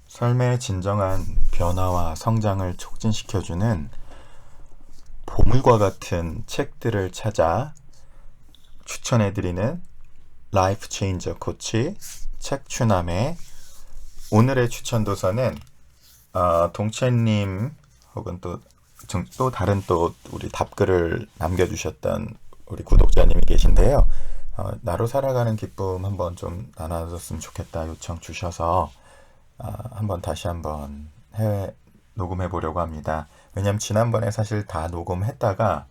삶의 진정한 변화와 성장을 촉진시켜주는 보물과 같은 책들을 찾아 추천해드리는 라이프 체인저 코치 책추남의 오늘의 추천 도서는 동채님 혹은 또 다른 또 우리 답글을 남겨주셨던 우리 구독자님이 계신데요. 나로 살아가는 기쁨 한번 좀 나눠줬으면 좋겠다 요청 주셔서 다시 한번 녹음해 보려고 합니다. 왜냐면 지난번에 사실 다 녹음했다가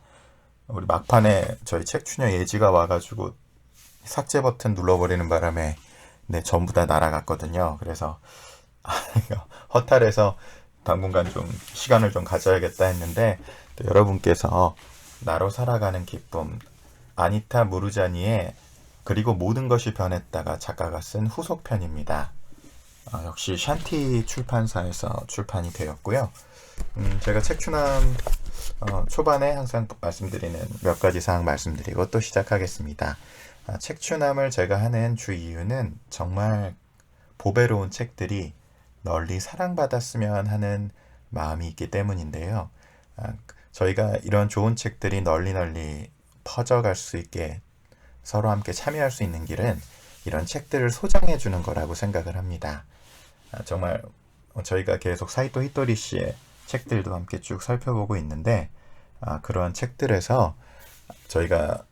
우리 막판에 저희 책추녀 예지가 와가지고 삭제 버튼 눌러버리는 바람에 전부 다 날아갔거든요. 그래서 허탈해서 당분간 좀 시간을 좀 가져야겠다 했는데 또 여러분께서 나로 살아가는 기쁨 아니타 무르자니의 그리고 모든 것이 변했다가 작가가 쓴 후속편입니다. 역시 샨티 출판사에서 출판이 되었고요. 제가 책추남 초반에 항상 말씀드리는 몇 가지 사항 말씀드리고 또 시작하겠습니다. 책추남을 제가 하는 주 이유는 정말 보배로운 책들이 널리 사랑받았으면 하는 마음이 있기 때문인데요. 저희가 이런 좋은 책들이 널리 퍼져갈 수 있게 서로 함께 참여할 수 있는 길은 이런 책들을 소장해 주는 거라고 생각을 합니다. 정말 저희가 계속 사이토 히토리 씨의 책들도 함께 쭉 살펴보고 있는데 그런 책들에서 저희가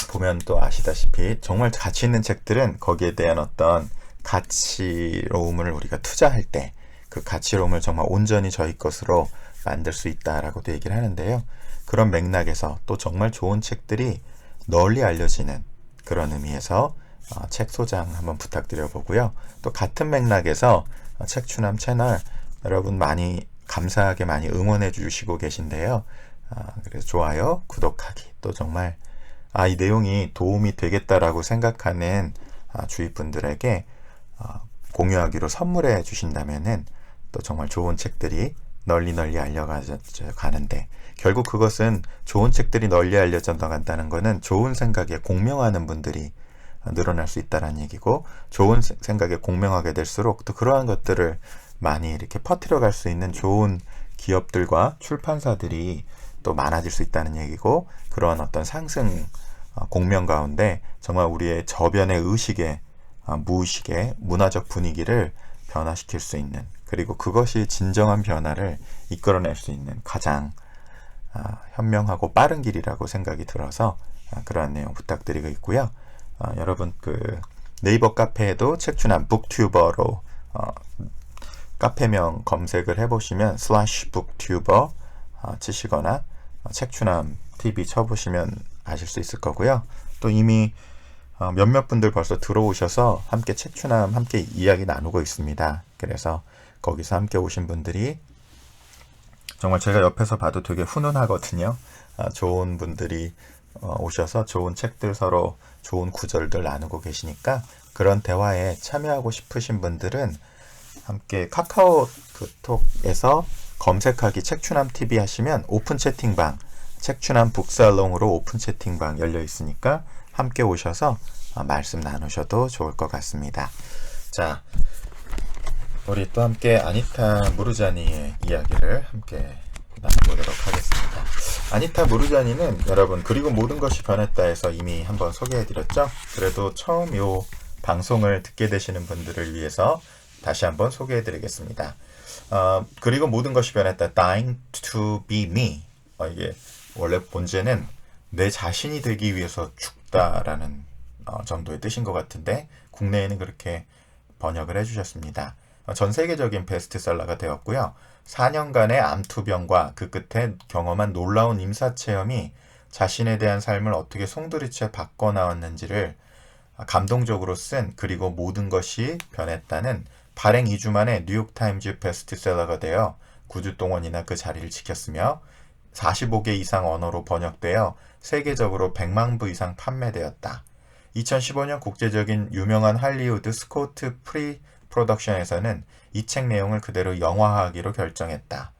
보면 또 아시다시피 정말 가치 있는 책들은 거기에 대한 어떤 가치로움을 우리가 투자할 때 그 가치로움을 정말 온전히 저희 것으로 만들 수 있다라고도 얘기를 하는데요. 그런 맥락에서 또 정말 좋은 책들이 널리 알려지는 그런 의미에서 책 소장 한번 부탁드려 보고요. 또 같은 맥락에서 책추남 채널 여러분 많이 감사하게 많이 응원해 주시고 계신데요. 그래서 좋아요, 구독하기 또 정말 이 내용이 도움이 되겠다라고 생각하는 주위 분들에게 공유하기로 선물해 주신다면은 또 정말 좋은 책들이 널리 알려가는데 결국 그것은 좋은 책들이 널리 알려져 나간다는 것은 좋은 생각에 공명하는 분들이 늘어날 수 있다는 얘기고 좋은 생각에 공명하게 될수록 또 그러한 것들을 많이 이렇게 퍼뜨려 갈 수 있는 좋은 기업들과 출판사들이 또 많아질 수 있다는 얘기고 그러한 어떤 상승 공명 가운데 정말 우리의 저변의 의식의 무의식의 문화적 분위기를 변화시킬 수 있는 그리고 그것이 진정한 변화를 이끌어낼 수 있는 가장 현명하고 빠른 길이라고 생각이 들어서 그러한 내용 부탁드리고 있고요. 여러분 네이버 카페에도 책추남 북튜버로 카페명 검색을 해보시면 /북튜버 치시거나 책추남 TV 쳐보시면 아실 수 있을 거고요. 또 이미 몇몇 분들 벌써 들어오셔서 함께 책추남 함께 이야기 나누고 있습니다. 그래서 거기서 함께 오신 분들이 정말 제가 옆에서 봐도 되게 훈훈하거든요. 좋은 분들이 오셔서 좋은 책들 서로 좋은 구절들 나누고 계시니까 그런 대화에 참여하고 싶으신 분들은 함께 카카오톡에서 검색하기 책추남 TV 하시면 오픈 채팅방 책추남 북살롱으로 오픈 채팅방 열려 있으니까 함께 오셔서 말씀 나누셔도 좋을 것 같습니다. 자, 우리 또 함께 아니타 무르자니의 이야기를 함께 나눠보도록 하겠습니다. 아니타 무르자니는 여러분 그리고 모든 것이 변했다 해서 이미 한번 소개해드렸죠. 그래도 처음 요 방송을 듣게 되시는 분들을 위해서 다시 한번 소개해드리겠습니다. 그리고 모든 것이 변했다. Dying to be me. 이게 원래 본제는 내 자신이 되기 위해서 죽다라는 정도의 뜻인 것 같은데 국내에는 그렇게 번역을 해주셨습니다. 전 세계적인 베스트셀러가 되었고요. 4년간의 암투병과 그 끝에 경험한 놀라운 임사체험이 자신에 대한 삶을 어떻게 송두리째 바꿔나왔는지를 감동적으로 쓴 그리고 모든 것이 변했다는 발행 2주 만에 뉴욕타임즈 베스트셀러가 되어 9주 동안이나 그 자리를 지켰으며 45개 이상 언어로 번역되어 세계적으로 100만 부 이상 판매되었다. 2015년 국제적인 유명한 할리우드 스코트 프리 프로덕션에서는 이 책 내용을 그대로 영화화하기로 결정했다.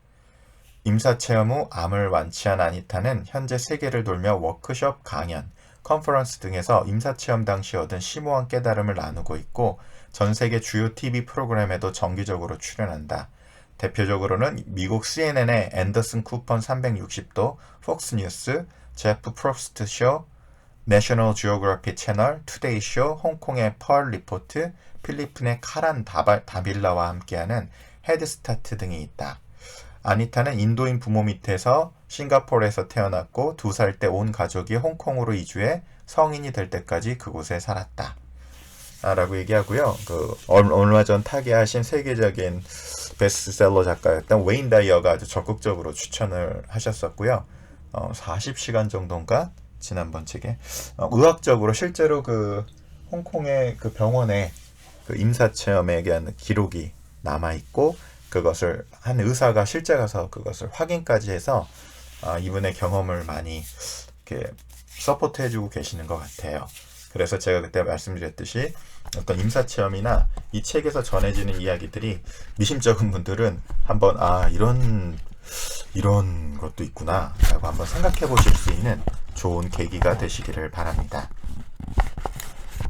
임사체험 후 암을 완치한 아니타는 현재 세계를 돌며 워크숍, 강연, 컨퍼런스 등에서 임사체험 당시 얻은 심오한 깨달음을 나누고 있고 전 세계 주요 TV 프로그램에도 정기적으로 출연한다. 대표적으로는 미국 CNN의 앤더슨 쿠폰 360도, 폭스뉴스, 제프 프로스트 쇼, 내셔널 지오그래피 채널, 투데이 쇼, 홍콩의 펄 리포트, 필리핀의 카란 다빌라와 함께하는 헤드스타트 등이 있다. 아니타는 인도인 부모 밑에서 싱가포르에서 태어났고 2살 때 온 가족이 홍콩으로 이주해 성인이 될 때까지 그곳에 살았다. 라고 얘기하고요. 얼마 전 타계하신 세계적인 베스트셀러 작가였던 웨인 다이어가 아주 적극적으로 추천을 하셨었고요. 40시간 정도인가? 지난번 책에. 의학적으로 실제로 홍콩의 병원에 임사체험에 대한 기록이 남아있고, 그것을 한 의사가 실제 가서 그것을 확인까지 해서 이분의 경험을 많이 이렇게 서포트 해주고 계시는 것 같아요. 그래서 제가 그때 말씀드렸듯이 어떤 임사체험이나 이 책에서 전해지는 이야기들이 미심쩍은 분들은 한번 이런 것도 있구나 라고 한번 생각해 보실 수 있는 좋은 계기가 되시기를 바랍니다.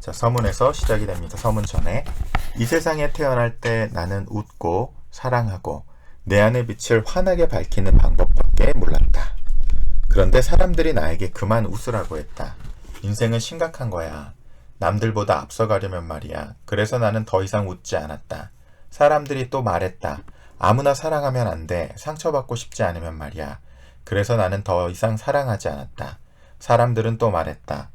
자, 서문에서 시작이 됩니다. 서문 전에 이 세상에 태어날 때 나는 웃고 사랑하고 내 안의 빛을 환하게 밝히는 방법밖에 몰랐다. 그런데 사람들이 나에게 그만 웃으라고 했다. 인생은 심각한 거야. 남들보다 앞서가려면 말이야. 그래서 나는 더 이상 웃지 않았다. 사람들이 또 말했다. 아무나 사랑하면 안 돼. 상처받고 싶지 않으면 말이야. 그래서 나는 더 이상 사랑하지 않았다. 사람들은 또 말했다.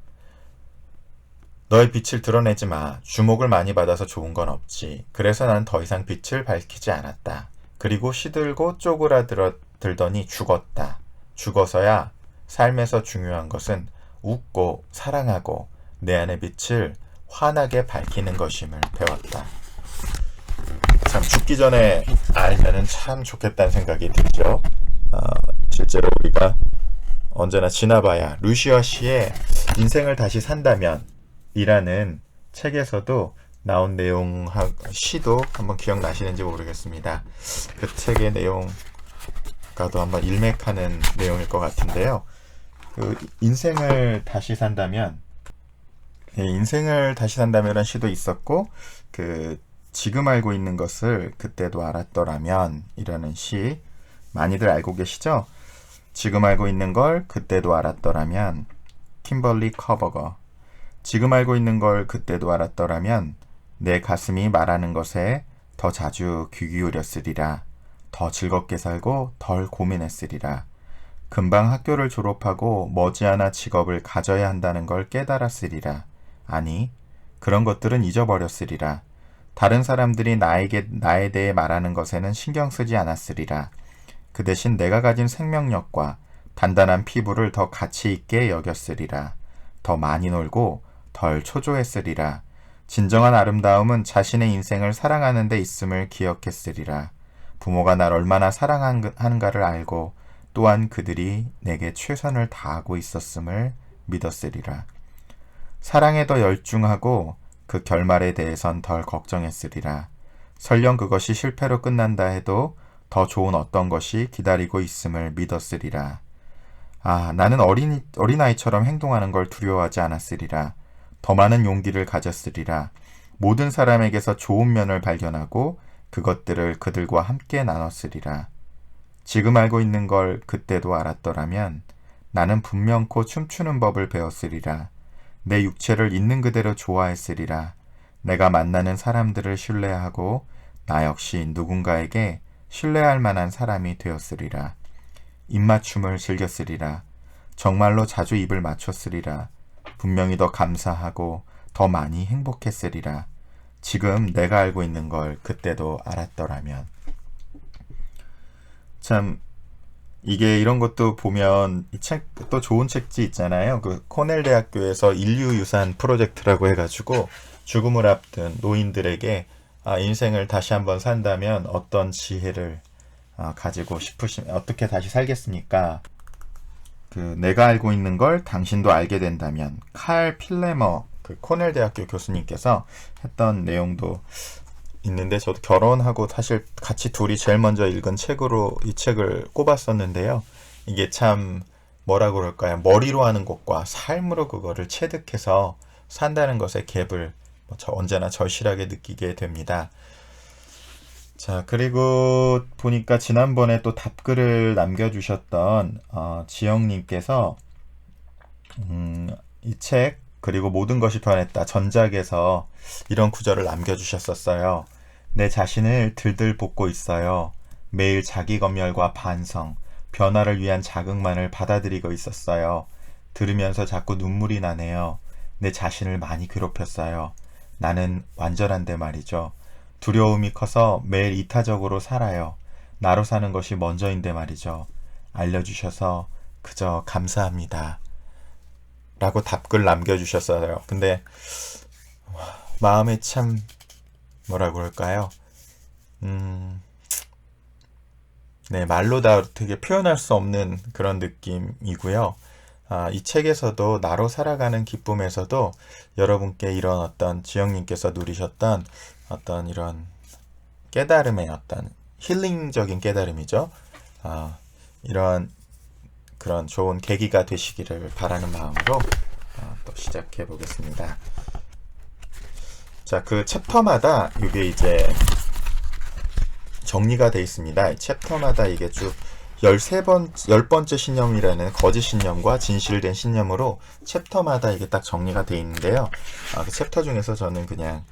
너의 빛을 드러내지 마. 주목을 많이 받아서 좋은 건 없지. 그래서 난 더 이상 빛을 밝히지 않았다. 그리고 시들고 쪼그라들더니 죽었다. 죽어서야 삶에서 중요한 것은 웃고 사랑하고 내 안의 빛을 환하게 밝히는 것임을 배웠다. 참 죽기 전에 알면은 참 좋겠다는 생각이 들죠. 실제로 우리가 언제나 지나봐야 루시아 씨의 인생을 다시 산다면 이라는 책에서도 나온 내용 시도 한번 기억나시는지 모르겠습니다. 그 책의 내용과도 한번 일맥하는 내용일 것 같은데요. 인생을 다시 산다면 이라는 시도 있었고, 지금 알고 있는 것을 그때도 알았더라면 이라는 시 많이들 알고 계시죠? 지금 알고 있는 걸 그때도 알았더라면, 킴벌리 커버거. 지금 알고 있는 걸 그때도 알았더라면 내 가슴이 말하는 것에 더 자주 귀 기울였으리라. 더 즐겁게 살고 덜 고민했으리라. 금방 학교를 졸업하고 머지않아 직업을 가져야 한다는 걸 깨달았으리라. 아니, 그런 것들은 잊어버렸으리라. 다른 사람들이 나에 대해 말하는 것에는 신경 쓰지 않았으리라. 그 대신 내가 가진 생명력과 단단한 피부를 더 가치 있게 여겼으리라. 더 많이 놀고 덜 초조했으리라. 진정한 아름다움은 자신의 인생을 사랑하는 데 있음을 기억했으리라. 부모가 날 얼마나 사랑하는가를 알고 또한 그들이 내게 최선을 다하고 있었음을 믿었으리라. 사랑에 더 열중하고 그 결말에 대해선 덜 걱정했으리라. 설령 그것이 실패로 끝난다 해도 더 좋은 어떤 것이 기다리고 있음을 믿었으리라. 나는 어린아이처럼 행동하는 걸 두려워하지 않았으리라. 더 많은 용기를 가졌으리라. 모든 사람에게서 좋은 면을 발견하고 그것들을 그들과 함께 나눴으리라. 지금 알고 있는 걸 그때도 알았더라면 나는 분명코 춤추는 법을 배웠으리라. 내 육체를 있는 그대로 좋아했으리라. 내가 만나는 사람들을 신뢰하고 나 역시 누군가에게 신뢰할 만한 사람이 되었으리라. 입맞춤을 즐겼으리라. 정말로 자주 입을 맞췄으리라. 분명히 더 감사하고 더 많이 행복했으리라. 지금 내가 알고 있는 걸 그때도 알았더라면. 참, 이게 이런 것도 보면 이 책 또 좋은 책지 있잖아요. 코넬 대학교에서 인류유산 프로젝트라고 해가지고 죽음을 앞둔 노인들에게 인생을 다시 한번 산다면 어떤 지혜를 가지고 싶으시면 어떻게 다시 살겠습니까? 내가 알고 있는 걸 당신도 알게 된다면 칼 필레머 코넬 대학교 교수님께서 했던 내용도 있는데, 저도 결혼하고 사실 같이 둘이 제일 먼저 읽은 책으로 이 책을 꼽았었는데요. 이게 참 뭐라 그럴까요? 머리로 하는 것과 삶으로 그거를 체득해서 산다는 것의 갭을 언제나 절실하게 느끼게 됩니다. 자, 그리고 보니까 지난번에 또 답글을 남겨주셨던 지영님께서 이 책 그리고 모든 것이 변했다 전작에서 이런 구절을 남겨주셨었어요. 내 자신을 들들 볶고 있어요. 매일 자기 검열과 반성, 변화를 위한 자극만을 받아들이고 있었어요. 들으면서 자꾸 눈물이 나네요. 내 자신을 많이 괴롭혔어요. 나는 완전한데 말이죠. 두려움이 커서 매일 이타적으로 살아요. 나로 사는 것이 먼저인데 말이죠. 알려주셔서 그저 감사합니다. 라고 답글 남겨주셨어요. 근데 마음에 참 뭐라 그럴까요? 네, 말로 다 되게 표현할 수 없는 그런 느낌이고요. 이 책에서도 나로 살아가는 기쁨에서도 여러분께 이런 어떤 지영님께서 누리셨던 어떤 이런 깨달음의 어떤 힐링적인 깨달음이죠. 이런 그런 좋은 계기가 되시기를 바라는 마음으로 또 시작해 보겠습니다. 자, 그 챕터마다 이게 이제 정리가 되어 있습니다. 이 챕터마다 이게 쭉 10번째 신념이라는 거짓 신념과 진실된 신념으로 챕터마다 이게 딱 정리가 되어 있는데요. 그 챕터 중에서 저는 그냥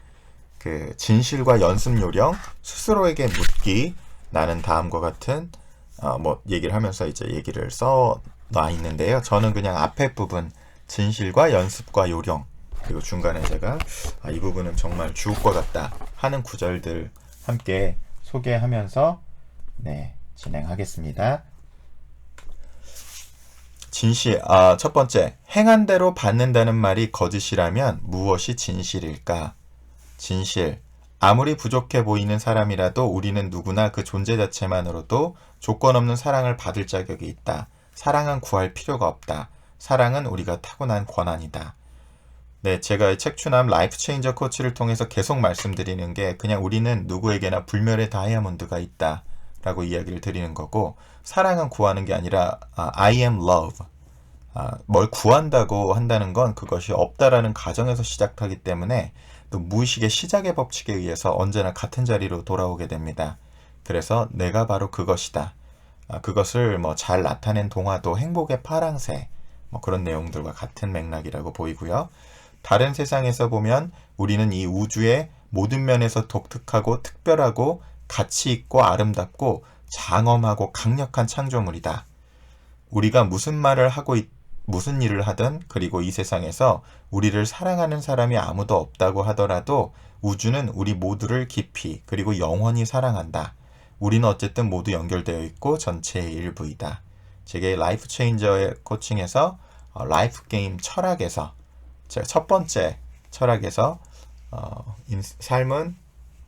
그 진실과 연습 요령, 스스로에게 묻기, 나는 다음과 같은 얘기를 하면서 이제 얘기를 놔 있는데요. 저는 그냥 앞에 부분 진실과 연습과 요령, 그리고 중간에 제가 이 부분은 정말 죽을 것 같다 하는 구절들 함께 소개하면서 진행하겠습니다. 진실, 첫 번째, 행한 대로 받는다는 말이 거짓이라면 무엇이 진실일까? 진실, 아무리 부족해 보이는 사람이라도 우리는 누구나 그 존재 자체만으로도 조건 없는 사랑을 받을 자격이 있다. 사랑은 구할 필요가 없다. 사랑은 우리가 타고난 권한이다. 네, 제가 이 책추남 라이프 체인저 코치를 통해서 계속 말씀드리는 게 그냥 우리는 누구에게나 불멸의 다이아몬드가 있다 라고 이야기를 드리는 거고, 사랑은 구하는 게 아니라 I am love, 뭘 구한다고 한다는 건 그것이 없다라는 가정에서 시작하기 때문에 또 무의식의 시작의 법칙에 의해서 언제나 같은 자리로 돌아오게 됩니다. 그래서 내가 바로 그것이다. 그것을 잘 나타낸 동화도 행복의 파랑새, 그런 내용들과 같은 맥락이라고 보이고요. 다른 세상에서 보면 우리는 이 우주의 모든 면에서 독특하고 특별하고 가치 있고 아름답고 장엄하고 강력한 창조물이다. 우리가 무슨 말을 하고 무슨 일을 하든, 그리고 이 세상에서 우리를 사랑하는 사람이 아무도 없다고 하더라도 우주는 우리 모두를 깊이 그리고 영원히 사랑한다. 우리는 어쨌든 모두 연결되어 있고 전체의 일부이다. 제게 라이프 체인저의 코칭에서 라이프 게임 철학에서 제가 첫 번째 철학에서 삶은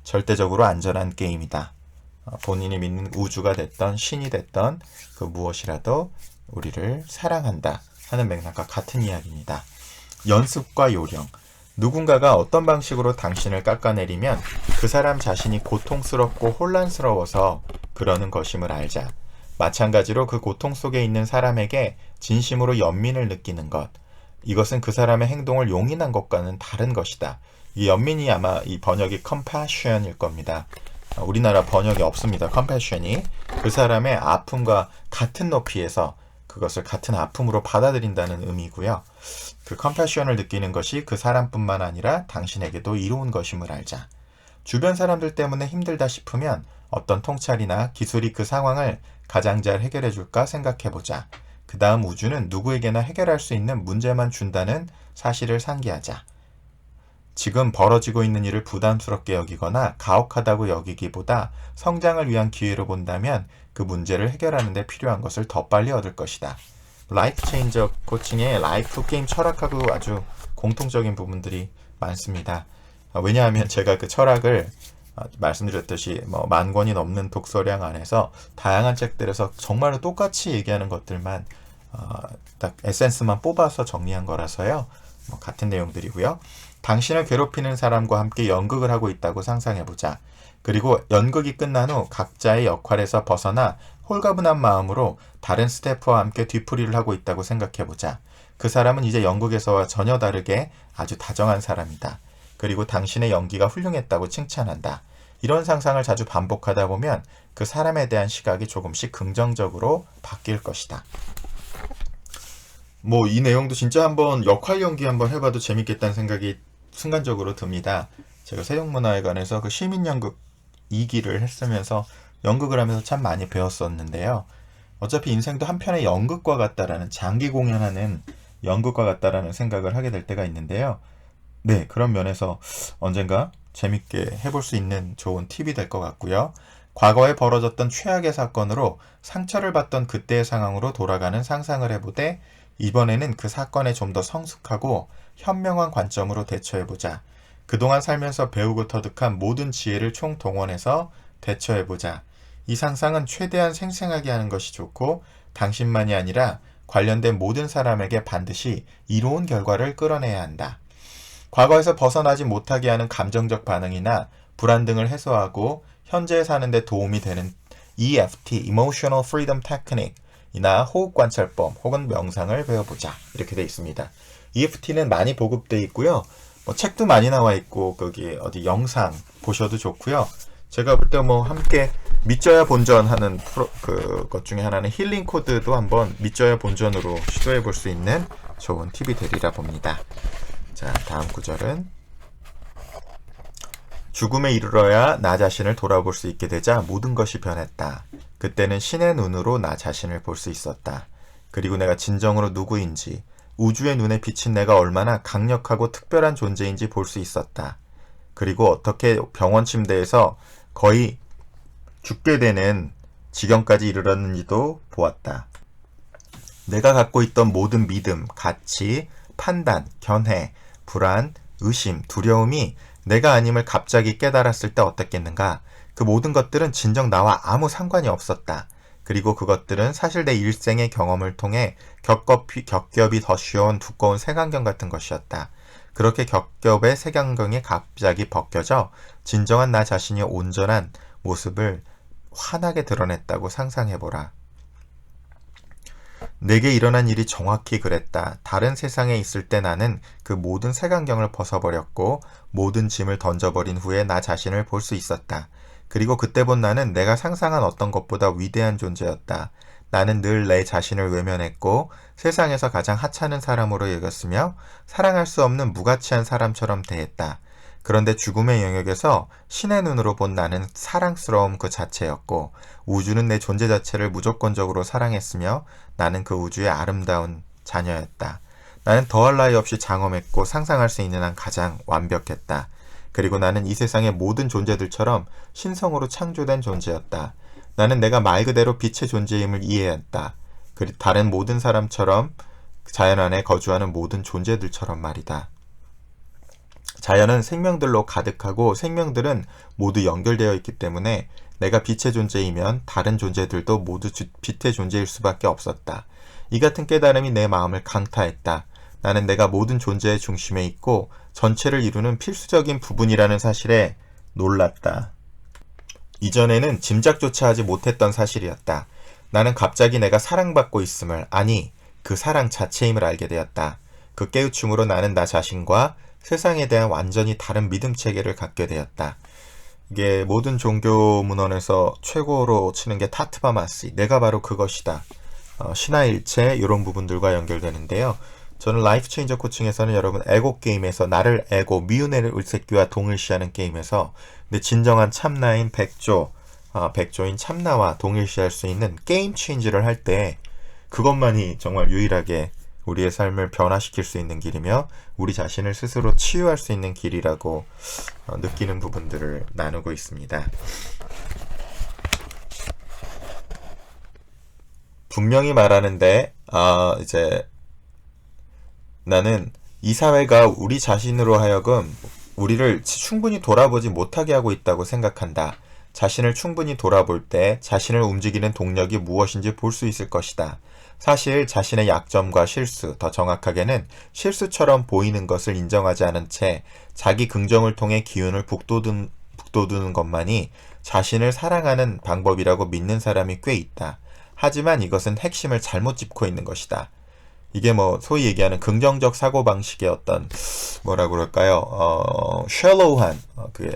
절대적으로 안전한 게임이다. 본인이 믿는 우주가 됐던 신이 됐던 그 무엇이라도 우리를 사랑한다 하는 맥락과 같은 이야기입니다. 연습과 요령. 누군가가 어떤 방식으로 당신을 깎아내리면 그 사람 자신이 고통스럽고 혼란스러워서 그러는 것임을 알자. 마찬가지로 그 고통 속에 있는 사람에게 진심으로 연민을 느끼는 것, 이것은 그 사람의 행동을 용인한 것과는 다른 것이다. 이 연민이 아마 이 번역이 compassion일 겁니다. 우리나라 번역이 없습니다. compassion이 그 사람의 아픔과 같은 높이에서 그것을 같은 아픔으로 받아들인다는 의미고요. 그 compassion을 느끼는 것이 그 사람뿐만 아니라 당신에게도 이로운 것임을 알자. 주변 사람들 때문에 힘들다 싶으면 어떤 통찰이나 기술이 그 상황을 가장 잘 해결해 줄까 생각해보자. 그 다음 우주는 누구에게나 해결할 수 있는 문제만 준다는 사실을 상기하자. 지금 벌어지고 있는 일을 부담스럽게 여기거나 가혹하다고 여기기보다 성장을 위한 기회로 본다면 그 문제를 해결하는 데 필요한 것을 더 빨리 얻을 것이다. 라이프 체인저 코칭의 라이프 게임 철학하고 아주 공통적인 부분들이 많습니다. 왜냐하면 제가 그 철학을 말씀드렸듯이 10,000권이 넘는 독서량 안에서 다양한 책들에서 정말로 똑같이 얘기하는 것들만 딱 에센스만 뽑아서 정리한 거라서요. 같은 내용들이고요. 당신을 괴롭히는 사람과 함께 연극을 하고 있다고 상상해보자. 그리고 연극이 끝난 후 각자의 역할에서 벗어나 홀가분한 마음으로 다른 스태프와 함께 뒤풀이를 하고 있다고 생각해보자. 그 사람은 이제 연극에서와 전혀 다르게 아주 다정한 사람이다. 그리고 당신의 연기가 훌륭했다고 칭찬한다. 이런 상상을 자주 반복하다 보면 그 사람에 대한 시각이 조금씩 긍정적으로 바뀔 것이다. 뭐 이 내용도 진짜 한번 역할 연기 한번 해봐도 재밌겠다는 생각이 순간적으로 듭니다. 제가 세종문화회관에서 그 시민연극 2기를 했으면서 연극을 하면서 참 많이 배웠었는데요. 어차피 인생도 한편의 연극과 같다라는, 장기 공연하는 연극과 같다라는 생각을 하게 될 때가 있는데요. 네, 그런 면에서 언젠가 재밌게 해볼 수 있는 좋은 팁이 될 것 같고요. 과거에 벌어졌던 최악의 사건으로 상처를 받던 그때의 상황으로 돌아가는 상상을 해보되, 이번에는 그 사건에 좀 더 성숙하고 현명한 관점으로 대처해보자. 그동안 살면서 배우고 터득한 모든 지혜를 총동원해서 대처해보자. 이 상상은 최대한 생생하게 하는 것이 좋고, 당신만이 아니라 관련된 모든 사람에게 반드시 이로운 결과를 끌어내야 한다. 과거에서 벗어나지 못하게 하는 감정적 반응이나 불안 등을 해소하고 현재에 사는 데 도움이 되는 EFT, Emotional Freedom Technique 이나 호흡관찰법 혹은 명상을 배워보자. 이렇게 되어 있습니다. EFT는 많이 보급되어 있고요. 뭐 책도 많이 나와 있고, 거기 어디 영상 보셔도 좋고요. 제가 볼 때 뭐 함께 믿져야 본전하는 그것 중에 하나는 힐링 코드도 한번 믿져야 본전으로 시도해 볼 수 있는 좋은 팁이 되리라 봅니다. 자, 다음 구절은 죽음에 이르러야 나 자신을 돌아볼 수 있게 되자 모든 것이 변했다. 그때는 신의 눈으로 나 자신을 볼 수 있었다. 그리고 내가 진정으로 누구인지, 우주의 눈에 비친 내가 얼마나 강력하고 특별한 존재인지 볼 수 있었다. 그리고 어떻게 병원 침대에서 거의 죽게 되는 지경까지 이르렀는지도 보았다. 내가 갖고 있던 모든 믿음, 가치, 판단, 견해, 불안, 의심, 두려움이 내가 아님을 갑자기 깨달았을 때 어땠겠는가? 그 모든 것들은 진정 나와 아무 상관이 없었다. 그리고 그것들은 사실 내 일생의 경험을 통해 겹겹이 더 쉬운 두꺼운 색안경 같은 것이었다. 그렇게 겹겹의 색안경이 갑자기 벗겨져 진정한 나 자신이 온전한 모습을 환하게 드러냈다고 상상해보라. 내게 일어난 일이 정확히 그랬다. 다른 세상에 있을 때 나는 그 모든 색안경을 벗어버렸고 모든 짐을 던져버린 후에 나 자신을 볼 수 있었다. 그리고 그때 본 나는 내가 상상한 어떤 것보다 위대한 존재였다. 나는 늘 내 자신을 외면했고 세상에서 가장 하찮은 사람으로 여겼으며 사랑할 수 없는 무가치한 사람처럼 대했다. 그런데 죽음의 영역에서 신의 눈으로 본 나는 사랑스러움 그 자체였고 우주는 내 존재 자체를 무조건적으로 사랑했으며 나는 그 우주의 아름다운 자녀였다. 나는 더할 나위 없이 장엄했고 상상할 수 있는 한 가장 완벽했다. 그리고 나는 이 세상의 모든 존재들처럼 신성으로 창조된 존재였다. 나는 내가 말 그대로 빛의 존재임을 이해했다. 그리고 다른 모든 사람처럼 자연 안에 거주하는 모든 존재들처럼 말이다. 자연은 생명들로 가득하고 생명들은 모두 연결되어 있기 때문에 내가 빛의 존재이면 다른 존재들도 모두 빛의 존재일 수밖에 없었다. 이 같은 깨달음이 내 마음을 강타했다. 나는 내가 모든 존재의 중심에 있고 전체를 이루는 필수적인 부분이라는 사실에 놀랐다. 이전에는 짐작조차 하지 못했던 사실이었다. 나는 갑자기 내가 사랑받고 있음을, 아니 그 사랑 자체임을 알게 되었다. 그 깨우침으로 나는 나 자신과 세상에 대한 완전히 다른 믿음 체계를 갖게 되었다. 이게 모든 종교 문헌에서 최고로 치는 게 타트바마시, 내가 바로 그것이다. 신화일체 이런 부분들과 연결되는데요. 저는 라이프 체인저 코칭에서는 여러분 에고 게임에서 나를 에고, 미운의 을새끼와 동일시하는 게임에서 내 진정한 참나인 백조인 참나와 동일시할 수 있는 게임 체인지를 할 때 그것만이 정말 유일하게 우리의 삶을 변화시킬 수 있는 길이며 우리 자신을 스스로 치유할 수 있는 길이라고 느끼는 부분들을 나누고 있습니다. 분명히 말하는데 이제 나는 이 사회가 우리 자신으로 하여금 우리를 충분히 돌아보지 못하게 하고 있다고 생각한다. 자신을 충분히 돌아볼 때 자신을 움직이는 동력이 무엇인지 볼 수 있을 것이다. 사실 자신의 약점과 실수, 더 정확하게는 실수처럼 보이는 것을 인정하지 않은 채 자기 긍정을 통해 기운을 북돋우는 것만이 자신을 사랑하는 방법이라고 믿는 사람이 꽤 있다. 하지만 이것은 핵심을 잘못 짚고 있는 것이다. 이게 뭐 소위 얘기하는 긍정적 사고방식의 어떤 뭐라 그럴까요? shallow한 그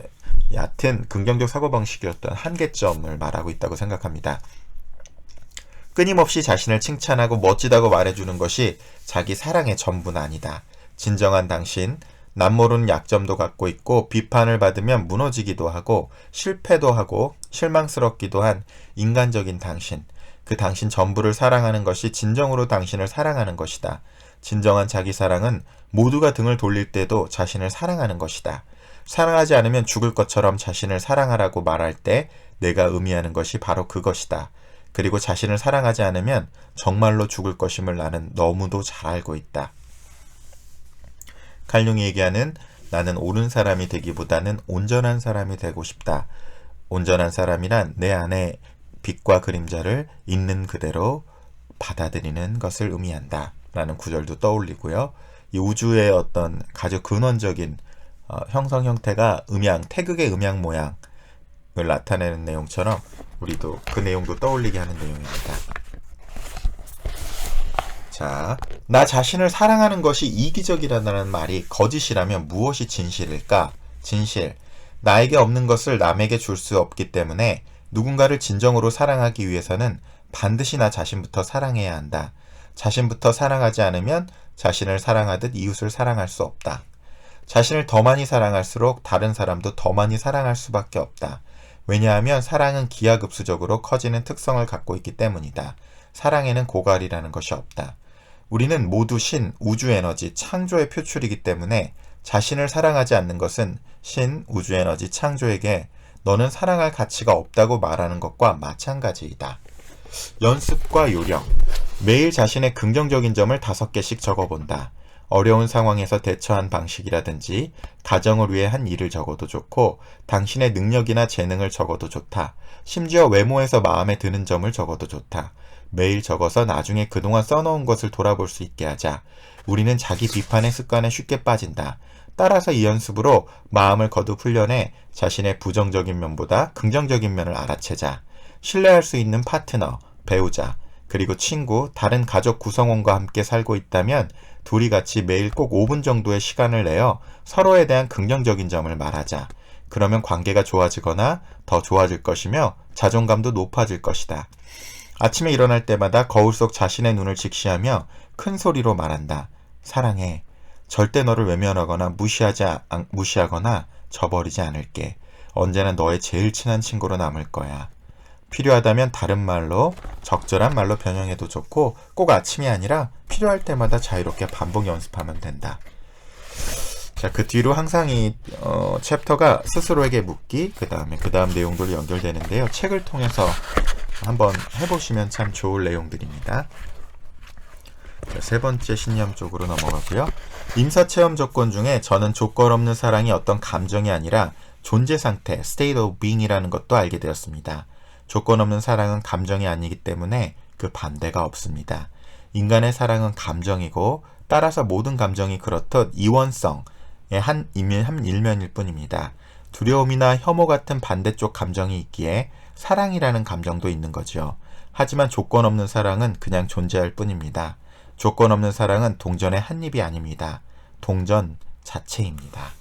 얕은 긍정적 사고방식의 어떤 한계점을 말하고 있다고 생각합니다. 끊임없이 자신을 칭찬하고 멋지다고 말해주는 것이 자기 사랑의 전부는 아니다. 진정한 당신, 남모르는 약점도 갖고 있고 비판을 받으면 무너지기도 하고 실패도 하고 실망스럽기도 한 인간적인 당신. 그 당신 전부를 사랑하는 것이 진정으로 당신을 사랑하는 것이다. 진정한 자기 사랑은 모두가 등을 돌릴 때도 자신을 사랑하는 것이다. 사랑하지 않으면 죽을 것처럼 자신을 사랑하라고 말할 때 내가 의미하는 것이 바로 그것이다. 그리고 자신을 사랑하지 않으면 정말로 죽을 것임을 나는 너무도 잘 알고 있다. 칼융이 얘기하는 나는 옳은 사람이 되기보다는 온전한 사람이 되고 싶다. 온전한 사람이란 내 안에 빛과 그림자를 있는 그대로 받아들이는 것을 의미한다. 라는 구절도 떠올리고요. 이 우주의 어떤 아주 근원적인 형성 형태가 태극의 음양 모양을 나타내는 내용처럼 우리도 그 내용도 떠올리게 하는 내용입니다. 자, 나 자신을 사랑하는 것이 이기적이라는 말이 거짓이라면 무엇이 진실일까? 진실. 나에게 없는 것을 남에게 줄 수 없기 때문에 누군가를 진정으로 사랑하기 위해서는 반드시 나 자신부터 사랑해야 한다. 자신부터 사랑하지 않으면 자신을 사랑하듯 이웃을 사랑할 수 없다. 자신을 더 많이 사랑할수록 다른 사람도 더 많이 사랑할 수밖에 없다. 왜냐하면 사랑은 기하급수적으로 커지는 특성을 갖고 있기 때문이다. 사랑에는 고갈이라는 것이 없다. 우리는 모두 신, 우주에너지, 창조의 표출이기 때문에 자신을 사랑하지 않는 것은 신, 우주에너지, 창조에게 너는 사랑할 가치가 없다고 말하는 것과 마찬가지이다. 연습과 요령. 매일 자신의 긍정적인 점을 5개씩 적어본다. 어려운 상황에서 대처한 방식이라든지 가정을 위해 한 일을 적어도 좋고 당신의 능력이나 재능을 적어도 좋다. 심지어 외모에서 마음에 드는 점을 적어도 좋다. 매일 적어서 나중에 그동안 써놓은 것을 돌아볼 수 있게 하자. 우리는 자기 비판의 습관에 쉽게 빠진다. 따라서 이 연습으로 마음을 거듭 훈련해 자신의 부정적인 면보다 긍정적인 면을 알아채자. 신뢰할 수 있는 파트너, 배우자, 그리고 친구, 다른 가족 구성원과 함께 살고 있다면 둘이 같이 매일 꼭 5분 정도의 시간을 내어 서로에 대한 긍정적인 점을 말하자. 그러면 관계가 좋아지거나 더 좋아질 것이며 자존감도 높아질 것이다. 아침에 일어날 때마다 거울 속 자신의 눈을 직시하며 큰 소리로 말한다. 사랑해. 절대 너를 외면하거나 무시하거나 저버리지 않을게. 언제나 너의 제일 친한 친구로 남을 거야. 필요하다면 다른 말로, 적절한 말로 변형해도 좋고 꼭 아침이 아니라 필요할 때마다 자유롭게 반복 연습하면 된다. 자, 그 뒤로 항상 이 챕터가 스스로에게 묻기, 그 다음 내용들로 연결되는데요. 책을 통해서 한번 해보시면 참 좋을 내용들입니다. 자, 세 번째 신념 쪽으로 넘어가고요. 임사체험 조건 중에 저는 조건 없는 사랑이 어떤 감정이 아니라 존재 상태, state of being이라는 것도 알게 되었습니다. 조건 없는 사랑은 감정이 아니기 때문에 그 반대가 없습니다. 인간의 사랑은 감정이고 따라서 모든 감정이 그렇듯 이원성의 한 일면일 뿐입니다. 두려움이나 혐오 같은 반대쪽 감정이 있기에 사랑이라는 감정도 있는 거죠. 하지만 조건 없는 사랑은 그냥 존재할 뿐입니다. 조건 없는 사랑은 동전의 한 입이 아닙니다. 동전 자체입니다.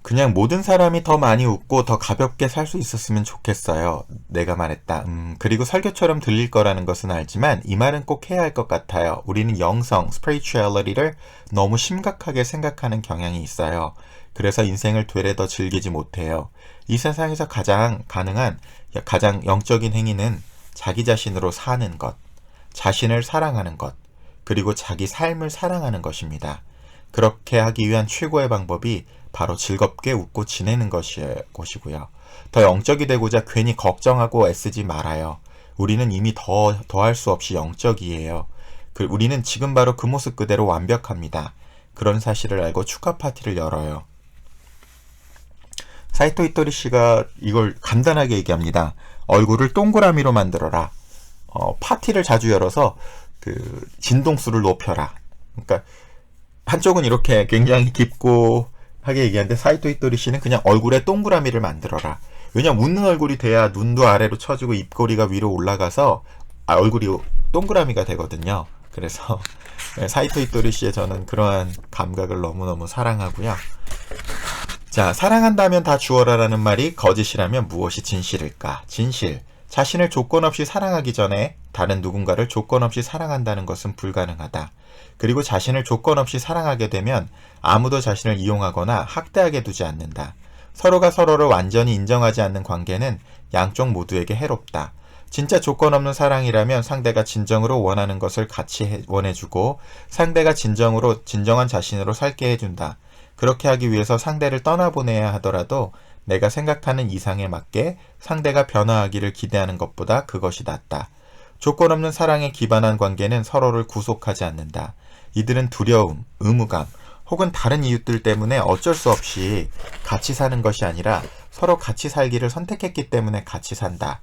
그냥 모든 사람이 더 많이 웃고 더 가볍게 살 수 있었으면 좋겠어요. 내가 말했다. 그리고 설교처럼 들릴 거라는 것은 알지만 이 말은 꼭 해야 할 것 같아요. 우리는 영성, spirituality를 너무 심각하게 생각하는 경향이 있어요. 그래서 인생을 되레 더 즐기지 못해요. 이 세상에서 가장 영적인 행위는 자기 자신으로 사는 것, 자신을 사랑하는 것, 그리고 자기 삶을 사랑하는 것입니다. 그렇게 하기 위한 최고의 방법이 바로 즐겁게 웃고 지내는 것이고요. 더 영적이 되고자 괜히 걱정하고 애쓰지 말아요. 우리는 이미 더할 수 없이 영적이에요. 우리는 지금 바로 그 모습 그대로 완벽합니다. 그런 사실을 알고 축하 파티를 열어요. 사이토 이토리 씨가 이걸 간단하게 얘기합니다. 얼굴을 동그라미로 만들어라. 파티를 자주 열어서 진동수를 높여라. 그러니까 한쪽은 이렇게 굉장히 깊고 하게 얘기하는데 사이토 히토리 씨는 그냥 얼굴에 동그라미를 만들어라. 왜냐면 웃는 얼굴이 돼야 눈도 아래로 처지고 입꼬리가 위로 올라가서 얼굴이 동그라미가 되거든요. 그래서 사이토 히토리 씨의 저는 그러한 감각을 너무너무 사랑하고요. 자, 사랑한다면 다 주어라라는 말이 거짓이라면 무엇이 진실일까? 진실. 자신을 조건 없이 사랑하기 전에 다른 누군가를 조건 없이 사랑한다는 것은 불가능하다. 그리고 자신을 조건 없이 사랑하게 되면 아무도 자신을 이용하거나 학대하게 두지 않는다. 서로가 서로를 완전히 인정하지 않는 관계는 양쪽 모두에게 해롭다. 진짜 조건 없는 사랑이라면 상대가 진정으로 원하는 것을 같이 원해주고 상대가 진정한 자신으로 살게 해준다. 그렇게 하기 위해서 상대를 떠나보내야 하더라도 내가 생각하는 이상에 맞게 상대가 변화하기를 기대하는 것보다 그것이 낫다. 조건 없는 사랑에 기반한 관계는 서로를 구속하지 않는다. 이들은 두려움, 의무감, 혹은 다른 이유들 때문에 어쩔 수 없이 같이 사는 것이 아니라 서로 같이 살기를 선택했기 때문에 같이 산다.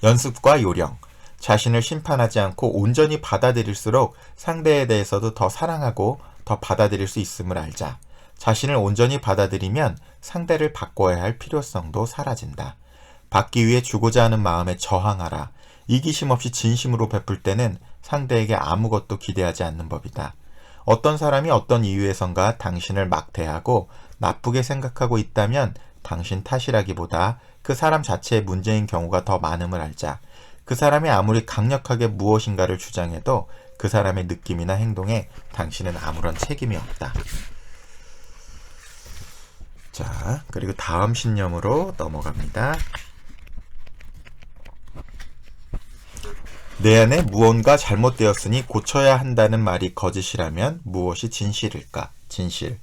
연습과 요령. 자신을 심판하지 않고 온전히 받아들일수록 상대에 대해서도 더 사랑하고 더 받아들일 수 있음을 알자. 자신을 온전히 받아들이면 상대를 바꿔야 할 필요성도 사라진다. 받기 위해 주고자 하는 마음에 저항하라. 이기심 없이 진심으로 베풀 때는 상대에게 아무것도 기대하지 않는 법이다. 어떤 사람이 어떤 이유에선가 당신을 막대하고 나쁘게 생각하고 있다면 당신 탓이라기보다 그 사람 자체의 문제인 경우가 더 많음을 알자. 그 사람이 아무리 강력하게 무엇인가를 주장해도 그 사람의 느낌이나 행동에 당신은 아무런 책임이 없다. 자, 그리고 다음 신념으로 넘어갑니다. 내 안에 무언가 잘못되었으니 고쳐야 한다는 말이 거짓이라면 무엇이 진실일까? 진실.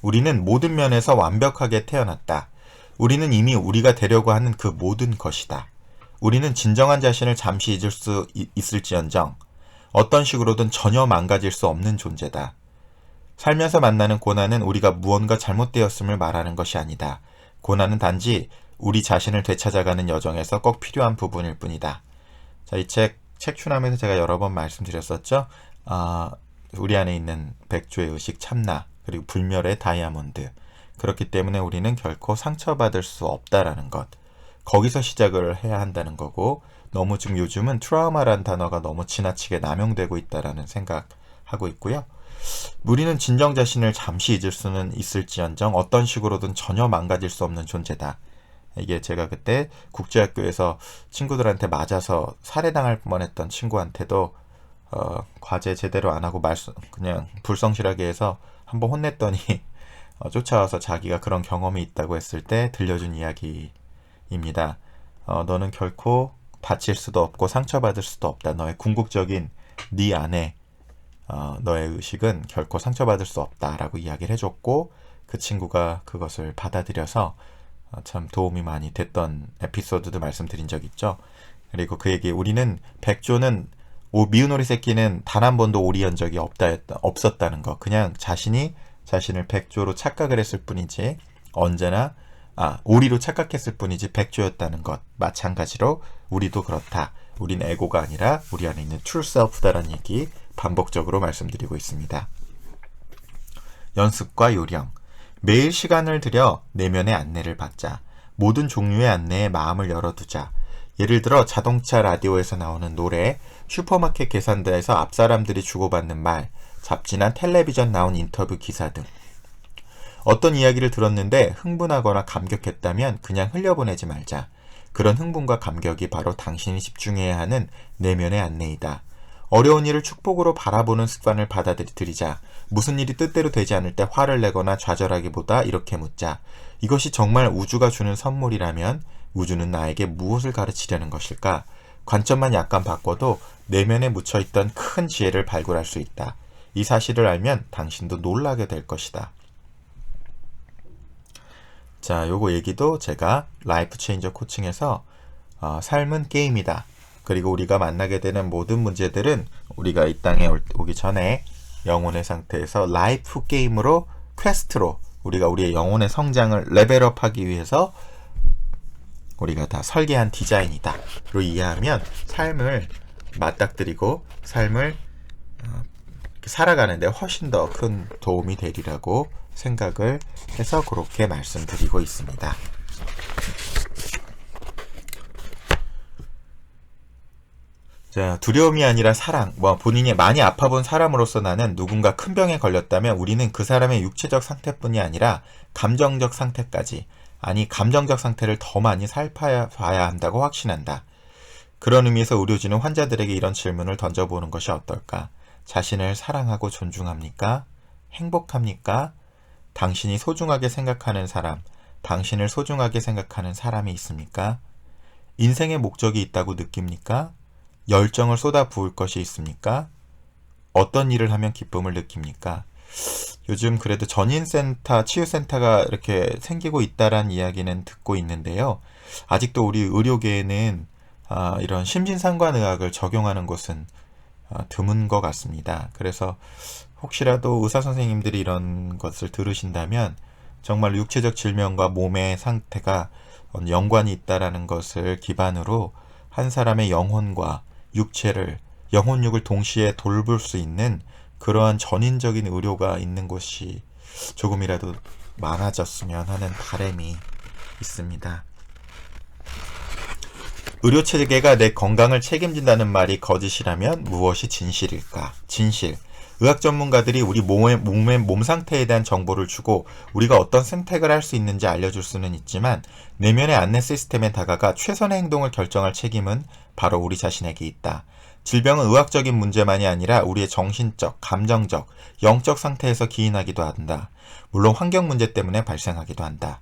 우리는 모든 면에서 완벽하게 태어났다. 우리는 이미 우리가 되려고 하는 그 모든 것이다. 우리는 진정한 자신을 잠시 잊을 수 있을지언정 어떤 식으로든 전혀 망가질 수 없는 존재다. 살면서 만나는 고난은 우리가 무언가 잘못되었음을 말하는 것이 아니다. 고난은 단지 우리 자신을 되찾아가는 여정에서 꼭 필요한 부분일 뿐이다. 자, 이 책추남에서 제가 여러 번 말씀드렸었죠. 우리 안에 있는 백조의 의식 참나, 그리고 불멸의 다이아몬드. 그렇기 때문에 우리는 결코 상처받을 수 없다라는 것. 거기서 시작을 해야 한다는 거고, 너무 지금 요즘은 트라우마라는 단어가 너무 지나치게 남용되고 있다라는 생각하고 있고요. 우리는 진정 자신을 잠시 잊을 수는 있을지언정 어떤 식으로든 전혀 망가질 수 없는 존재다. 이게 제가 그때 국제학교에서 친구들한테 맞아서 살해당할 뻔했던 친구한테도 과제 제대로 안 하고 그냥 불성실하게 해서 한번 혼냈더니 쫓아와서 자기가 그런 경험이 있다고 했을 때 들려준 이야기입니다. 너는 결코 다칠 수도 없고 상처받을 수도 없다. 너의 궁극적인 네 안에 너의 의식은 결코 상처받을 수 없다라고 이야기를 해줬고, 그 친구가 그것을 받아들여서 참 도움이 많이 됐던 에피소드도 말씀드린 적 있죠. 그리고 그 얘기, 우리는 백조는 미운 오리 새끼는 단 한 번도 오리한 적이 없었다는 거. 그냥 자신이 자신을 백조로 착각을 했을 뿐이지 언제나 오리로 착각했을 뿐이지 백조였다는 것. 마찬가지로 우리도 그렇다. 우린 에고가 아니라 우리 안에 있는 true self다라는 얘기 반복적으로 말씀드리고 있습니다. 연습과 요령. 매일 시간을 들여 내면의 안내를 받자. 모든 종류의 안내에 마음을 열어두자. 예를 들어 자동차 라디오에서 나오는 노래, 슈퍼마켓 계산대에서 앞사람들이 주고받는 말, 잡지나 텔레비전 나온 인터뷰 기사 등. 어떤 이야기를 들었는데 흥분하거나 감격했다면 그냥 흘려보내지 말자. 그런 흥분과 감격이 바로 당신이 집중해야 하는 내면의 안내이다. 어려운 일을 축복으로 바라보는 습관을 받아들이자. 무슨 일이 뜻대로 되지 않을 때 화를 내거나 좌절하기보다 이렇게 묻자. 이것이 정말 우주가 주는 선물이라면 우주는 나에게 무엇을 가르치려는 것일까? 관점만 약간 바꿔도 내면에 묻혀있던 큰 지혜를 발굴할 수 있다. 이 사실을 알면 당신도 놀라게 될 것이다. 자, 요거 얘기도 제가 라이프 체인저 코칭에서 삶은 게임이다. 그리고 우리가 만나게 되는 모든 문제들은 우리가 이 땅에 오기 전에 영혼의 상태에서 라이프 게임으로, 퀘스트로 우리가 우리의 영혼의 성장을 레벨업하기 위해서 우리가 다 설계한 디자인이다 로 이해하면 삶을 맞닥뜨리고 삶을 살아가는데 훨씬 더 큰 도움이 되리라고 생각을 해서 그렇게 말씀드리고 있습니다. 자, 두려움이 아니라 사랑. 본인이 많이 아파본 사람으로서 나는 누군가 큰 병에 걸렸다면 우리는 그 사람의 육체적 상태뿐이 아니라 감정적 상태까지, 아니 감정적 상태를 더 많이 살펴봐야 한다고 확신한다. 그런 의미에서 의료진은 환자들에게 이런 질문을 던져보는 것이 어떨까? 자신을 사랑하고 존중합니까? 행복합니까? 당신이 소중하게 생각하는 사람, 당신을 소중하게 생각하는 사람이 있습니까? 인생의 목적이 있다고 느낍니까? 열정을 쏟아 부을 것이 있습니까? 어떤 일을 하면 기쁨을 느낍니까? 요즘 그래도 전인센터, 치유센터가 이렇게 생기고 있다라는 이야기는 듣고 있는데요. 아직도 우리 의료계에는 이런 심신상관의학을 적용하는 곳은 드문 것 같습니다. 그래서 혹시라도 의사 선생님들이 이런 것을 들으신다면 정말 육체적 질병과 몸의 상태가 연관이 있다라는 것을 기반으로 한 사람의 영혼과 육체를, 영혼육을 동시에 돌볼 수 있는 그러한 전인적인 의료가 있는 곳이 조금이라도 많아졌으면 하는 바람이 있습니다. 의료체계가 내 건강을 책임진다는 말이 거짓이라면 무엇이 진실일까? 진실. 의학 전문가들이 우리 몸의 몸 상태에 대한 정보를 주고 우리가 어떤 선택을 할 수 있는지 알려줄 수는 있지만 내면의 안내 시스템에 다가가 최선의 행동을 결정할 책임은 바로 우리 자신에게 있다. 질병은 의학적인 문제만이 아니라 우리의 정신적, 감정적, 영적 상태에서 기인하기도 한다. 물론 환경 문제 때문에 발생하기도 한다.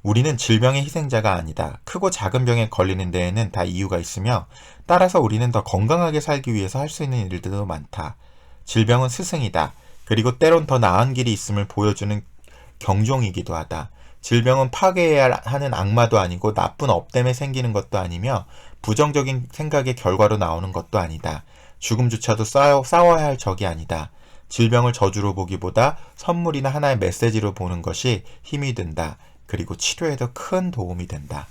우리는 질병의 희생자가 아니다. 크고 작은 병에 걸리는 데에는 다 이유가 있으며 따라서 우리는 더 건강하게 살기 위해서 할 수 있는 일들도 많다. 질병은 스승이다. 그리고 때론 더 나은 길이 있음을 보여주는 경종이기도 하다. 질병은 파괴해야 하는 악마도 아니고 나쁜 업됨에 생기는 것도 아니며 부정적인 생각의 결과로 나오는 것도 아니다. 죽음조차도 싸워야 할 적이 아니다. 질병을 저주로 보기보다 선물이나 하나의 메시지로 보는 것이 힘이 된다. 그리고 치료에도 큰 도움이 된다.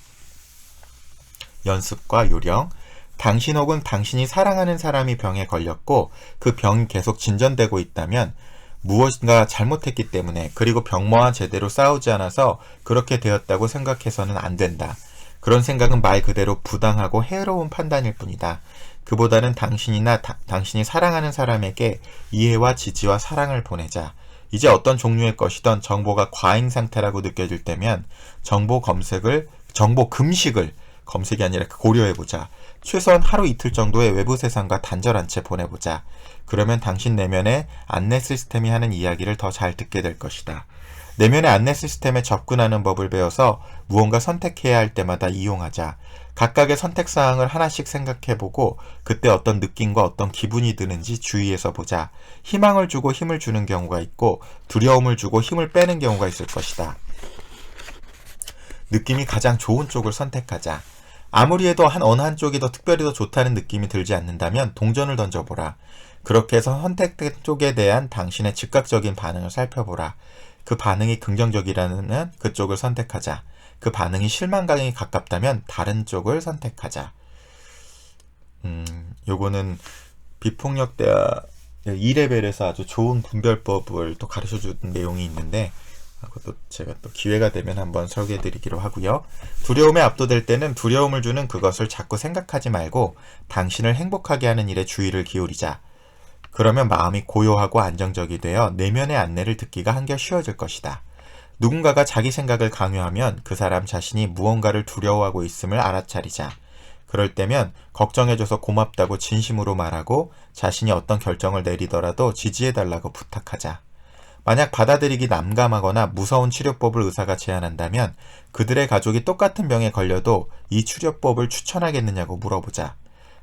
연습과 요령. 당신 혹은 당신이 사랑하는 사람이 병에 걸렸고 그 병이 계속 진전되고 있다면 무엇인가 잘못했기 때문에, 그리고 병마와 제대로 싸우지 않아서 그렇게 되었다고 생각해서는 안 된다. 그런 생각은 말 그대로 부당하고 해로운 판단일 뿐이다. 그보다는 당신이나 당신이 사랑하는 사람에게 이해와 지지와 사랑을 보내자. 이제 어떤 종류의 것이든 정보가 과잉 상태라고 느껴질 때면 정보 금식을, 검색이 아니라 고려해보자. 최소한 하루 이틀 정도의 외부 세상과 단절한 채 보내보자. 그러면 당신 내면의 안내 시스템이 하는 이야기를 더 잘 듣게 될 것이다. 내면의 안내 시스템에 접근하는 법을 배워서 무언가 선택해야 할 때마다 이용하자. 각각의 선택사항을 하나씩 생각해보고 그때 어떤 느낌과 어떤 기분이 드는지 주의해서 보자. 희망을 주고 힘을 주는 경우가 있고 두려움을 주고 힘을 빼는 경우가 있을 것이다. 느낌이 가장 좋은 쪽을 선택하자. 아무리 해도 어느 한쪽이 더 특별히 더 좋다는 느낌이 들지 않는다면 동전을 던져보라. 그렇게 해서 선택된 쪽에 대한 당신의 즉각적인 반응을 살펴보라. 그 반응이 긍정적이라면 그쪽을 선택하자. 그 반응이 실망감에 가깝다면 다른 쪽을 선택하자. 요거는 비폭력대학 2레벨에서 아주 좋은 분별법을 또 가르쳐주는 내용이 있는데 그것도 제가 또 기회가 되면 한번 설계해 드리기로 하고요. 두려움에 압도될 때는 두려움을 주는 그것을 자꾸 생각하지 말고 당신을 행복하게 하는 일에 주의를 기울이자. 그러면 마음이 고요하고 안정적이 되어 내면의 안내를 듣기가 한결 쉬워질 것이다. 누군가가 자기 생각을 강요하면 그 사람 자신이 무언가를 두려워하고 있음을 알아차리자. 그럴 때면 걱정해줘서 고맙다고 진심으로 말하고 자신이 어떤 결정을 내리더라도 지지해달라고 부탁하자. 만약 받아들이기 난감하거나 무서운 치료법을 의사가 제안한다면 그들의 가족이 똑같은 병에 걸려도 이 치료법을 추천하겠느냐고 물어보자.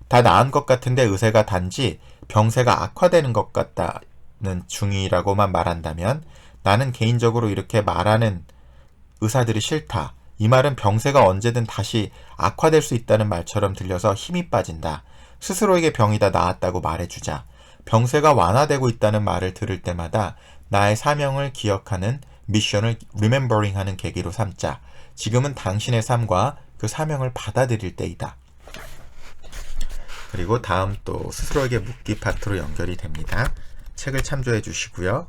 다 나은 것 같은데 의사가 단지 병세가 악화되는 것 같다는 중이라고만 말한다면 나는 개인적으로 이렇게 말하는 의사들이 싫다. 이 말은 병세가 언제든 다시 악화될 수 있다는 말처럼 들려서 힘이 빠진다. 스스로에게 병이 다 나았다고 말해주자. 병세가 완화되고 있다는 말을 들을 때마다 나의 사명을 기억하는 미션을 리멤버링 하는 계기로 삼자. 지금은 당신의 삶과 그 사명을 받아들일 때이다. 그리고 다음 또 스스로에게 묻기 파트로 연결이 됩니다. 책을 참조해 주시고요.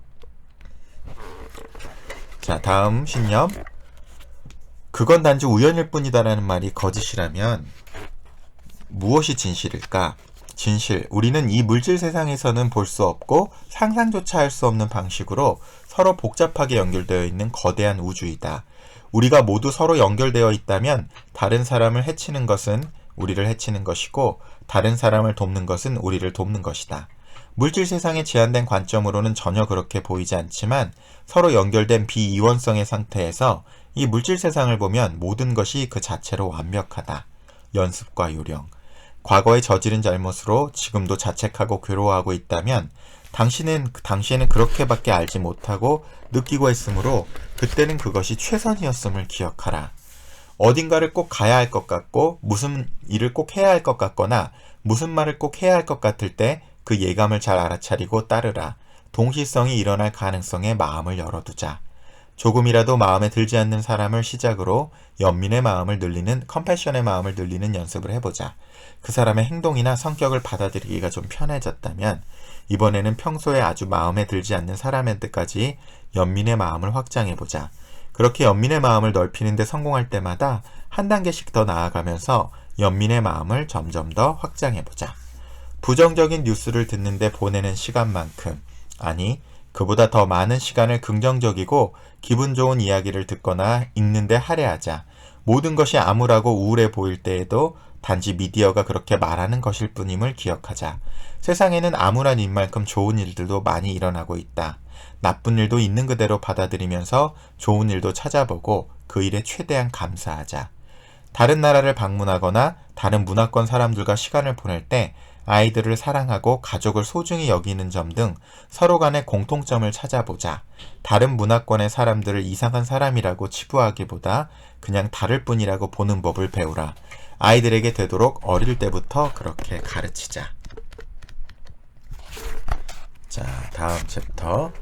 자, 다음 신념. 그건 단지 우연일 뿐이다라는 말이 거짓이라면 무엇이 진실일까? 진실. 우리는 이 물질 세상에서는 볼 수 없고 상상조차 할 수 없는 방식으로 서로 복잡하게 연결되어 있는 거대한 우주이다. 우리가 모두 서로 연결되어 있다면 다른 사람을 해치는 것은 우리를 해치는 것이고 다른 사람을 돕는 것은 우리를 돕는 것이다. 물질 세상의 제한된 관점으로는 전혀 그렇게 보이지 않지만 서로 연결된 비이원성의 상태에서 이 물질 세상을 보면 모든 것이 그 자체로 완벽하다. 연습과 요령. 과거에 저지른 잘못으로 지금도 자책하고 괴로워하고 있다면 당시에는 그렇게밖에 알지 못하고 느끼고 했으므로 그때는 그것이 최선이었음을 기억하라. 어딘가를 꼭 가야 할 것 같고 무슨 일을 꼭 해야 할 것 같거나 무슨 말을 꼭 해야 할 것 같을 때 그 예감을 잘 알아차리고 따르라. 동시성이 일어날 가능성에 마음을 열어두자. 조금이라도 마음에 들지 않는 사람을 시작으로 연민의 마음을 늘리는 컴패션의 마음을 늘리는 연습을 해보자. 그 사람의 행동이나 성격을 받아들이기가 좀 편해졌다면 이번에는 평소에 아주 마음에 들지 않는 사람한테까지 연민의 마음을 확장해보자. 그렇게 연민의 마음을 넓히는 데 성공할 때마다 한 단계씩 더 나아가면서 연민의 마음을 점점 더 확장해보자. 부정적인 뉴스를 듣는데 보내는 시간만큼, 아니 그보다 더 많은 시간을 긍정적이고 기분 좋은 이야기를 듣거나 읽는데 할애하자. 모든 것이 암울하고 우울해 보일 때에도 단지 미디어가 그렇게 말하는 것일 뿐임을 기억하자. 세상에는 암울한 일만큼 좋은 일들도 많이 일어나고 있다. 나쁜 일도 있는 그대로 받아들이면서 좋은 일도 찾아보고 그 일에 최대한 감사하자. 다른 나라를 방문하거나 다른 문화권 사람들과 시간을 보낼 때 아이들을 사랑하고 가족을 소중히 여기는 점 등 서로 간의 공통점을 찾아보자. 다른 문화권의 사람들을 이상한 사람이라고 치부하기보다 그냥 다를 뿐이라고 보는 법을 배우라. 아이들에게 되도록 어릴 때부터 그렇게 가르치자. 자, 다음 챕터.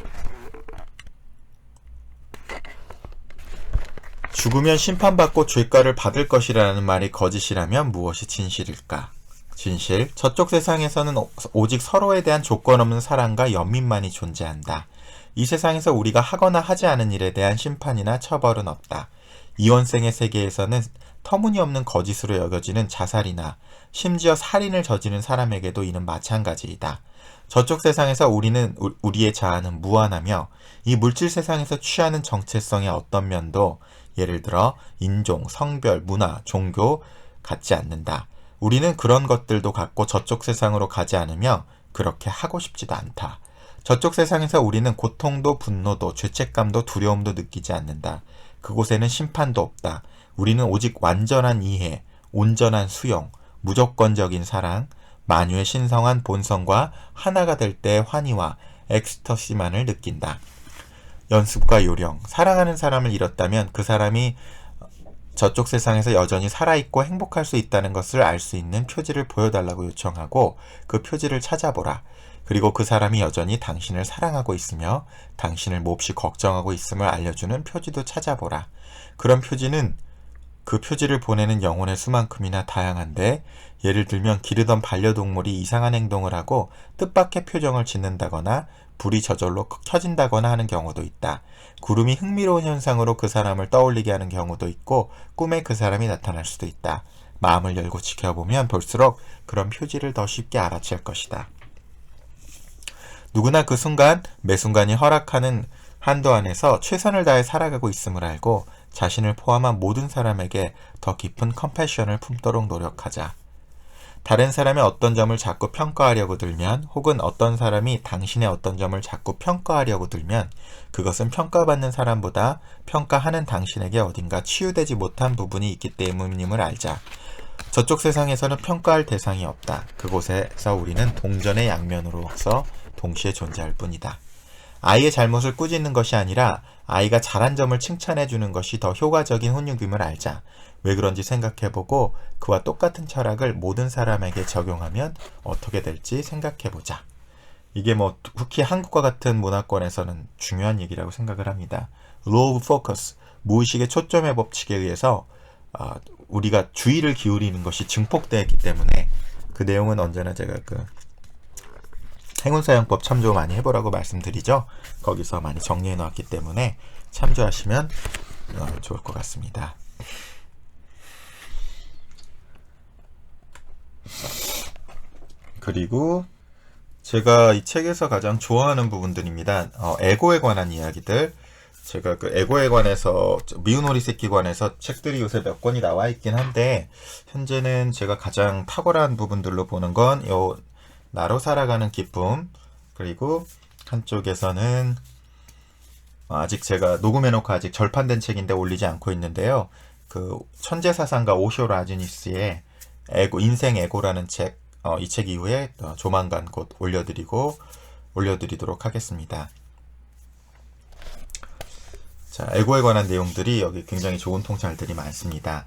죽으면 심판받고 죄가를 받을 것이라는 말이 거짓이라면 무엇이 진실일까? 진실. 저쪽 세상에서는 오직 서로에 대한 조건 없는 사랑과 연민만이 존재한다. 이 세상에서 우리가 하거나 하지 않은 일에 대한 심판이나 처벌은 없다. 이원생의 세계에서는 터무니없는 거짓으로 여겨지는 자살이나 심지어 살인을 저지른 사람에게도 이는 마찬가지이다. 저쪽 세상에서 우리의 자아는 무한하며 이 물질 세상에서 취하는 정체성의 어떤 면도 예를 들어 인종, 성별, 문화, 종교 갖지 않는다. 우리는 그런 것들도 갖고 저쪽 세상으로 가지 않으며 그렇게 하고 싶지도 않다. 저쪽 세상에서 우리는 고통도 분노도 죄책감도 두려움도 느끼지 않는다. 그곳에는 심판도 없다. 우리는 오직 완전한 이해, 온전한 수용, 무조건적인 사랑, 만유의 신성한 본성과 하나가 될 때의 환희와 엑스터시만을 느낀다. 연습과 요령. 사랑하는 사람을 잃었다면 그 사람이 저쪽 세상에서 여전히 살아있고 행복할 수 있다는 것을 알 수 있는 표지를 보여달라고 요청하고 그 표지를 찾아보라. 그리고 그 사람이 여전히 당신을 사랑하고 있으며 당신을 몹시 걱정하고 있음을 알려주는 표지도 찾아보라. 그런 표지는 그 표지를 보내는 영혼의 수만큼이나 다양한데 예를 들면 기르던 반려동물이 이상한 행동을 하고 뜻밖의 표정을 짓는다거나 불이 저절로 켜진다거나 하는 경우도 있다. 구름이 흥미로운 현상으로 그 사람을 떠올리게 하는 경우도 있고 꿈에 그 사람이 나타날 수도 있다. 마음을 열고 지켜보면 볼수록 그런 표지를 더 쉽게 알아챌 것이다. 누구나 그 순간, 매 순간이 허락하는 한도 안에서 최선을 다해 살아가고 있음을 알고 자신을 포함한 모든 사람에게 더 깊은 컴패션을 품도록 노력하자. 다른 사람의 어떤 점을 자꾸 평가하려고 들면 혹은 어떤 사람이 당신의 어떤 점을 자꾸 평가하려고 들면 그것은 평가받는 사람보다 평가하는 당신에게 어딘가 치유되지 못한 부분이 있기 때문임을 알자. 저쪽 세상에서는 평가할 대상이 없다. 그곳에서 우리는 동전의 양면으로서 동시에 존재할 뿐이다. 아이의 잘못을 꾸짖는 것이 아니라 아이가 잘한 점을 칭찬해주는 것이 더 효과적인 훈육임을 알자. 왜 그런지 생각해보고 그와 똑같은 철학을 모든 사람에게 적용하면 어떻게 될지 생각해보자. 이게 특히 한국과 같은 문화권에서는 중요한 얘기라고 생각을 합니다. Law of Focus, 무의식의 초점의 법칙에 의해서 우리가 주의를 기울이는 것이 증폭되었기 때문에 그 내용은 언제나 제가 행운사용법 참조 많이 해보라고 말씀드리죠. 거기서 많이 정리해 놓았기 때문에 참조하시면 좋을 것 같습니다. 그리고 제가 이 책에서 가장 좋아하는 부분들입니다. 에고에 관한 이야기들. 제가 그 에고에 관해서 미운 오리 새끼 관해서 책들이 요새 몇 권이 나와 있긴 한데 현재는 제가 가장 탁월한 부분들로 보는 건 요 나로 살아가는 기쁨, 그리고 한쪽에서는 아직 제가 녹음해놓고 아직 절판된 책인데 올리지 않고 있는데요. 그 천재사상가 오쇼 라지니스의 에고, 인생 에고라는 책, 이 책 이후에 조만간 곧 올려드리도록 하겠습니다. 자, 에고에 관한 내용들이 여기 굉장히 좋은 통찰들이 많습니다.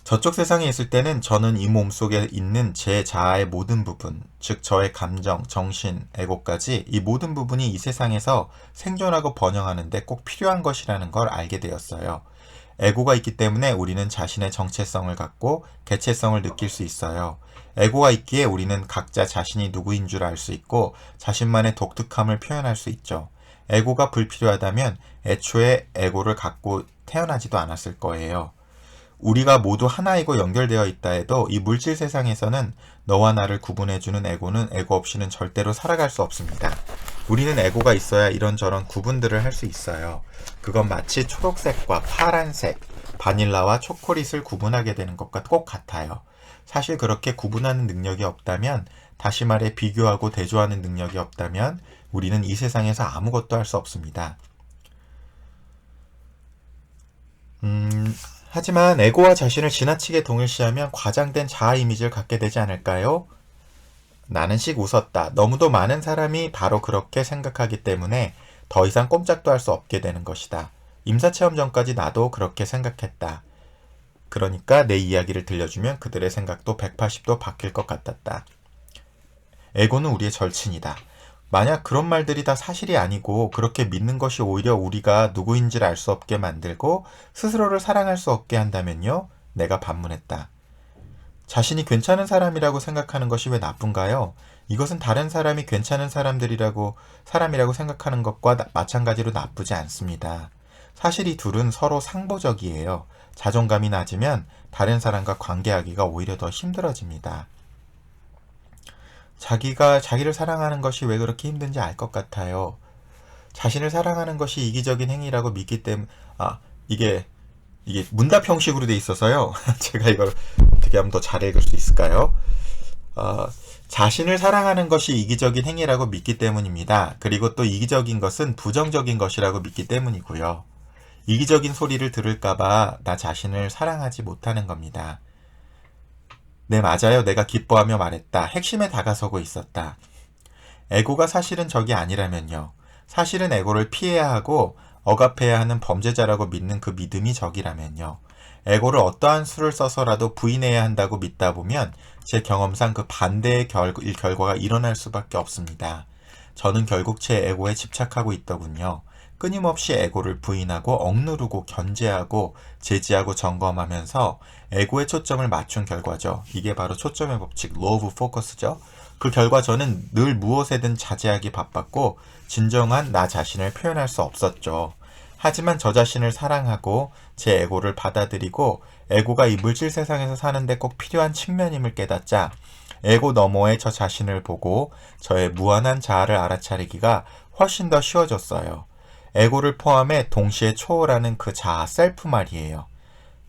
저쪽 세상에 있을 때는 저는 이 몸속에 있는 제 자아의 모든 부분, 즉 저의 감정, 정신, 에고까지 이 모든 부분이 이 세상에서 생존하고 번영하는 데 꼭 필요한 것이라는 걸 알게 되었어요. 에고가 있기 때문에 우리는 자신의 정체성을 갖고 개체성을 느낄 수 있어요. 에고가 있기에 우리는 각자 자신이 누구인 줄 알 수 있고 자신만의 독특함을 표현할 수 있죠. 에고가 불필요하다면 애초에 에고를 갖고 태어나지도 않았을 거예요. 우리가 모두 하나이고 연결되어 있다 해도 이 물질 세상에서는 너와 나를 구분해주는 에고는 에고 없이는 절대로 살아갈 수 없습니다. 우리는 에고가 있어야 이런저런 구분들을 할 수 있어요. 그건 마치 초록색과 파란색, 바닐라와 초콜릿을 구분하게 되는 것과 꼭 같아요. 사실 그렇게 구분하는 능력이 없다면, 다시 말해 비교하고 대조하는 능력이 없다면 우리는 이 세상에서 아무것도 할 수 없습니다. 하지만 에고와 자신을 지나치게 동일시하면 과장된 자아 이미지를 갖게 되지 않을까요? 나는 씩 웃었다. 너무도 많은 사람이 바로 그렇게 생각하기 때문에 더 이상 꼼짝도 할 수 없게 되는 것이다. 임사체험 전까지 나도 그렇게 생각했다. 그러니까 내 이야기를 들려주면 그들의 생각도 180도 바뀔 것 같았다. 에고는 우리의 절친이다. 만약 그런 말들이 다 사실이 아니고 그렇게 믿는 것이 오히려 우리가 누구인지를 알 수 없게 만들고 스스로를 사랑할 수 없게 한다면요? 내가 반문했다. 자신이 괜찮은 사람이라고 생각하는 것이 왜 나쁜가요? 이것은 다른 사람이 괜찮은 사람이라고 생각하는 것과 마찬가지로 나쁘지 않습니다. 사실 이 둘은 서로 상보적이에요. 자존감이 낮으면 다른 사람과 관계하기가 오히려 더 힘들어집니다. 자기가 자기를 사랑하는 것이 왜 그렇게 힘든지 알 것 같아요. 자신을 사랑하는 것이 이기적인 행위라고 믿기 때문에, 이게 문답 형식으로 돼 있어서요. 제가 이걸 어떻게 하면 더 잘 읽을 수 있을까요? 자신을 사랑하는 것이 이기적인 행위라고 믿기 때문입니다. 그리고 또 이기적인 것은 부정적인 것이라고 믿기 때문이고요. 이기적인 소리를 들을까봐 나 자신을 사랑하지 못하는 겁니다. 네, 맞아요. 내가 기뻐하며 말했다. 핵심에 다가서고 있었다. 에고가 사실은 적이 아니라면요. 사실은 에고를 피해야 하고 억압해야 하는 범죄자라고 믿는 그 믿음이 적이라면요. 에고를 어떠한 수를 써서라도 부인해야 한다고 믿다 보면 제 경험상 그 반대의 결과가 일어날 수밖에 없습니다. 저는 결국 제 에고에 집착하고 있더군요. 끊임없이 에고를 부인하고 억누르고 견제하고 제지하고 점검하면서 에고의 초점을 맞춘 결과죠. 이게 바로 초점의 법칙, Law of Focus죠. 그 결과 저는 늘 무엇에든 자제하기 바빴고 진정한 나 자신을 표현할 수 없었죠. 하지만 저 자신을 사랑하고 제 에고를 받아들이고 에고가 이 물질 세상에서 사는데 꼭 필요한 측면임을 깨닫자 에고 너머의 저 자신을 보고 저의 무한한 자아를 알아차리기가 훨씬 더 쉬워졌어요. 에고를 포함해 동시에 초월하는 그 자아, 셀프 말이에요.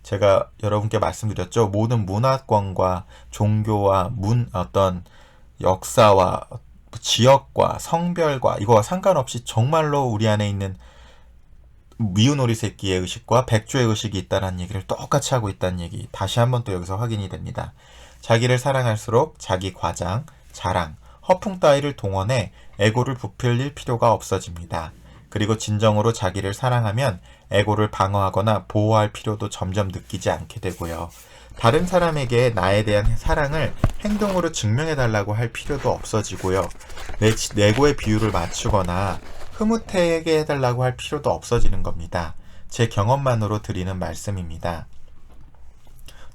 제가 여러분께 말씀드렸죠. 모든 문화권과 종교와 어떤 역사와 지역과 성별과 이거와 상관없이 정말로 우리 안에 있는 미운 오리 새끼의 의식과 백조의 의식이 있다는 얘기를 똑같이 하고 있다는 얘기 다시 한번 또 여기서 확인이 됩니다. 자기를 사랑할수록 자기 과장, 자랑, 허풍 따위를 동원해 에고를 부풀릴 필요가 없어집니다. 그리고 진정으로 자기를 사랑하면 에고를 방어하거나 보호할 필요도 점점 느끼지 않게 되고요. 다른 사람에게 나에 대한 사랑을 행동으로 증명해달라고 할 필요도 없어지고요. 내 에고의 비율을 맞추거나 흐뭇하게 해달라고 할 필요도 없어지는 겁니다. 제 경험만으로 드리는 말씀입니다.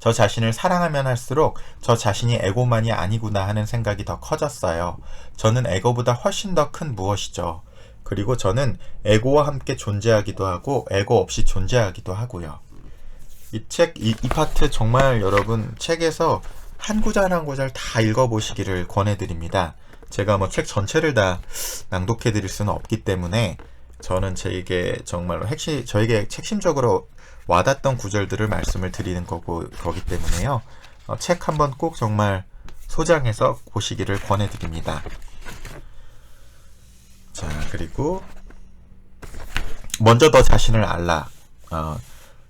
저 자신을 사랑하면 할수록 저 자신이 에고만이 아니구나 하는 생각이 더 커졌어요. 저는 에고보다 훨씬 더 큰 무엇이죠. 그리고 저는 에고와 함께 존재하기도 하고 에고 없이 존재하기도 하고요. 이 파트 정말 여러분 책에서 한 구절 한 구절 다 읽어보시기를 권해드립니다. 제가 뭐 책 전체를 다 낭독해드릴 수는 없기 때문에 저는 저에게 정말로 저에게 핵심적으로 와닿던 구절들을 말씀을 드리는 거기 때문에요. 책 한번 꼭 정말 소장해서 보시기를 권해드립니다. 자, 그리고 먼저 너 자신을 알라.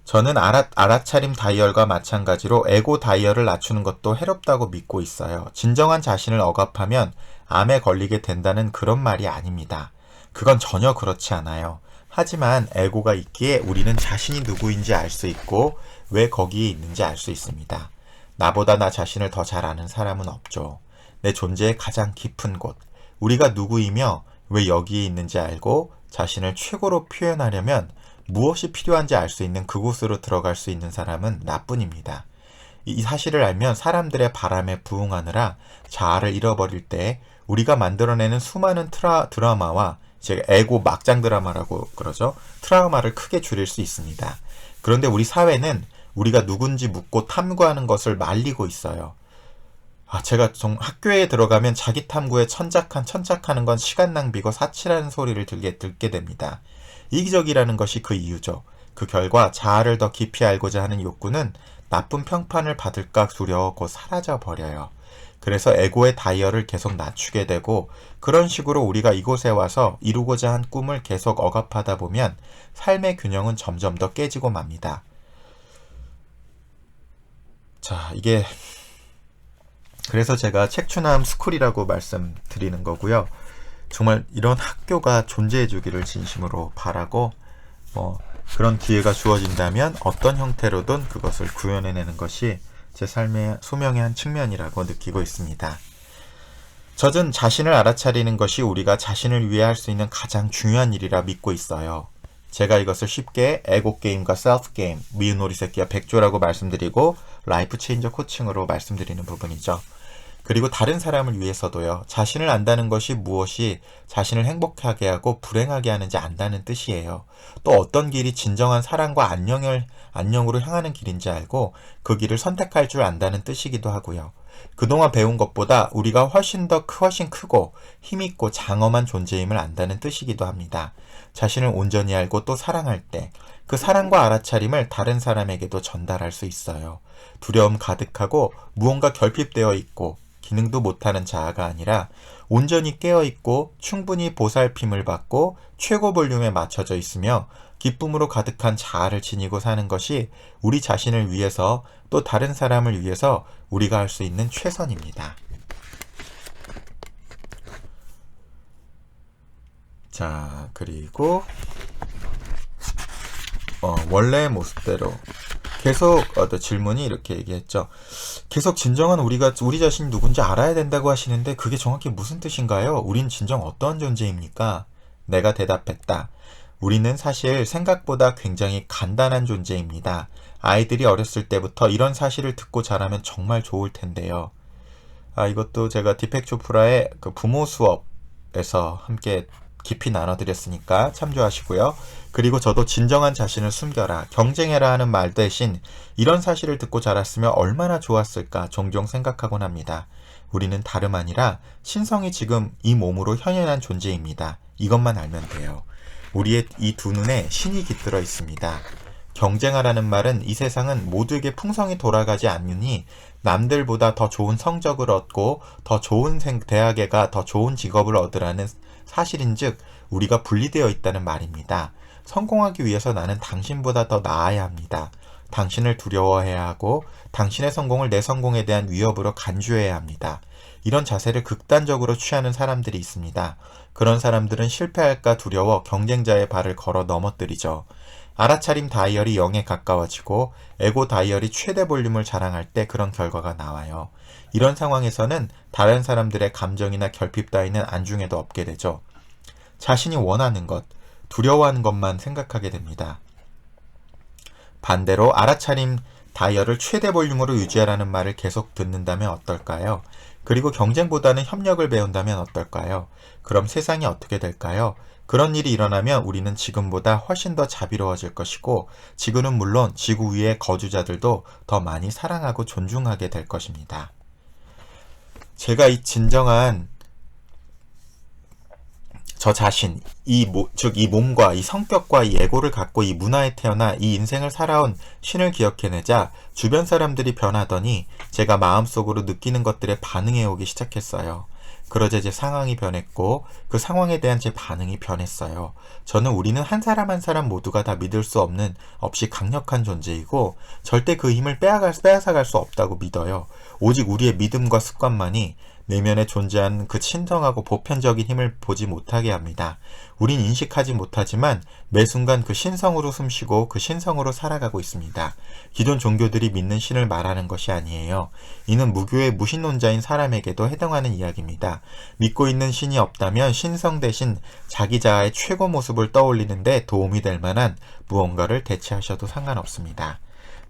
저는 알아차림 다이얼과 마찬가지로 에고 다이얼을 낮추는 것도 해롭다고 믿고 있어요. 진정한 자신을 억압하면 암에 걸리게 된다는 그런 말이 아닙니다. 그건 전혀 그렇지 않아요. 하지만 에고가 있기에 우리는 자신이 누구인지 알 수 있고 왜 거기에 있는지 알 수 있습니다. 나보다 나 자신을 더 잘 아는 사람은 없죠. 내 존재의 가장 깊은 곳, 우리가 누구이며 왜 여기에 있는지 알고 자신을 최고로 표현하려면 무엇이 필요한지 알 수 있는 그곳으로 들어갈 수 있는 사람은 나뿐입니다. 이 사실을 알면 사람들의 바람에 부응하느라 자아를 잃어버릴 때 우리가 만들어내는 수많은 드라마와 제가 에고 막장 드라마라고 그러죠. 트라우마를 크게 줄일 수 있습니다. 그런데 우리 사회는 우리가 누군지 묻고 탐구하는 것을 말리고 있어요. 제가 학교에 들어가면 자기 탐구에 천착하는 건 시간 낭비고 사치라는 소리를 듣게 됩니다. 이기적이라는 것이 그 이유죠. 그 결과 자아를 더 깊이 알고자 하는 욕구는 나쁜 평판을 받을까 두려워 곧 사라져 버려요. 그래서 에고의 다이얼을 계속 낮추게 되고 그런 식으로 우리가 이곳에 와서 이루고자 한 꿈을 계속 억압하다 보면 삶의 균형은 점점 더 깨지고 맙니다. 자, 이게 그래서 제가 책추남 스쿨이라고 말씀드리는 거고요. 정말 이런 학교가 존재해 주기를 진심으로 바라고 그런 기회가 주어진다면 어떤 형태로든 그것을 구현해내는 것이 제 삶의 소명의 한 측면이라고 느끼고 있습니다. 저는 자신을 알아차리는 것이 우리가 자신을 위해 할 수 있는 가장 중요한 일이라 믿고 있어요. 제가 이것을 쉽게 에고 게임과 셀프 게임, 미운 오리 새끼와 백조라고 말씀드리고 라이프 체인저 코칭으로 말씀드리는 부분이죠. 그리고 다른 사람을 위해서도요. 자신을 안다는 것이 무엇이 자신을 행복하게 하고 불행하게 하는지 안다는 뜻이에요. 또 어떤 길이 진정한 사랑과 안녕으로 향하는 길인지 알고 그 길을 선택할 줄 안다는 뜻이기도 하고요. 그동안 배운 것보다 우리가 훨씬 크고 힘있고 장엄한 존재임을 안다는 뜻이기도 합니다. 자신을 온전히 알고 또 사랑할 때 그 사랑과 알아차림을 다른 사람에게도 전달할 수 있어요. 두려움 가득하고 무언가 결핍되어 있고 기능도 못하는 자아가 아니라 온전히 깨어있고 충분히 보살핌을 받고 최고 볼륨에 맞춰져 있으며 기쁨으로 가득한 자아를 지니고 사는 것이 우리 자신을 위해서 또 다른 사람을 위해서 우리가 할 수 있는 최선입니다. 자, 그리고 원래의 모습대로 계속 질문이 이렇게 얘기했죠. 계속 진정한 우리 자신이 누군지 알아야 된다고 하시는데 그게 정확히 무슨 뜻인가요? 우린 진정 어떠한 존재입니까? 내가 대답했다. 우리는 사실 생각보다 굉장히 간단한 존재입니다. 아이들이 어렸을 때부터 이런 사실을 듣고 자라면 정말 좋을 텐데요. 이것도 제가 디펙 초프라의 그 부모 수업에서 함께 깊이 나눠드렸으니까 참조하시고요. 그리고 저도 진정한 자신을 숨겨라, 경쟁해라 하는 말 대신 이런 사실을 듣고 자랐으면 얼마나 좋았을까 종종 생각하곤 합니다. 우리는 다름 아니라 신성이 지금 이 몸으로 현현한 존재입니다. 이것만 알면 돼요. 우리의 이 두 눈에 신이 깃들어 있습니다. 경쟁하라는 말은 이 세상은 모두에게 풍성히 돌아가지 않으니 남들보다 더 좋은 성적을 얻고 더 좋은 대학에 가 더 좋은 직업을 얻으라는 사실인즉 우리가 분리되어 있다는 말입니다. 성공하기 위해서 나는 당신보다 더 나아야 합니다. 당신을 두려워해야 하고 당신의 성공을 내 성공에 대한 위협으로 간주해야 합니다. 이런 자세를 극단적으로 취하는 사람들이 있습니다. 그런 사람들은 실패할까 두려워 경쟁자의 발을 걸어 넘어뜨리죠. 알아차림 다이얼이 0에 가까워지고 에고 다이얼이 최대 볼륨을 자랑할 때 그런 결과가 나와요. 이런 상황에서는 다른 사람들의 감정이나 결핍 따위는 안중에도 없게 되죠. 자신이 원하는 것, 두려워하는 것만 생각하게 됩니다. 반대로 알아차림 다이얼을 최대 볼륨으로 유지하라는 말을 계속 듣는다면 어떨까요? 그리고 경쟁보다는 협력을 배운다면 어떨까요? 그럼 세상이 어떻게 될까요? 그런 일이 일어나면 우리는 지금보다 훨씬 더 자비로워질 것이고, 지구는 물론 지구 위의 거주자들도 더 많이 사랑하고 존중하게 될 것입니다. 제가 이 진정한 저 자신, 즉 이 몸과 이 성격과 이 에고를 갖고 이 문화에 태어나 이 인생을 살아온 신을 기억해내자 주변 사람들이 변하더니 제가 마음속으로 느끼는 것들에 반응해 오기 시작했어요. 그러자 제 상황이 변했고 그 상황에 대한 제 반응이 변했어요. 저는 우리는 한 사람 한 사람 모두가 다 믿을 수 없이 강력한 존재이고 절대 그 힘을 빼앗아갈 수 없다고 믿어요. 오직 우리의 믿음과 습관만이 내면에 존재하는 그 신성하고 보편적인 힘을 보지 못하게 합니다. 우린 인식하지 못하지만 매 순간 그 신성으로 숨쉬고 그 신성으로 살아가고 있습니다. 기존 종교들이 믿는 신을 말하는 것이 아니에요. 이는 무교의 무신론자인 사람에게도 해당하는 이야기입니다. 믿고 있는 신이 없다면 신성 대신 자기 자아의 최고 모습을 떠올리는데 도움이 될 만한 무언가를 대체하셔도 상관없습니다.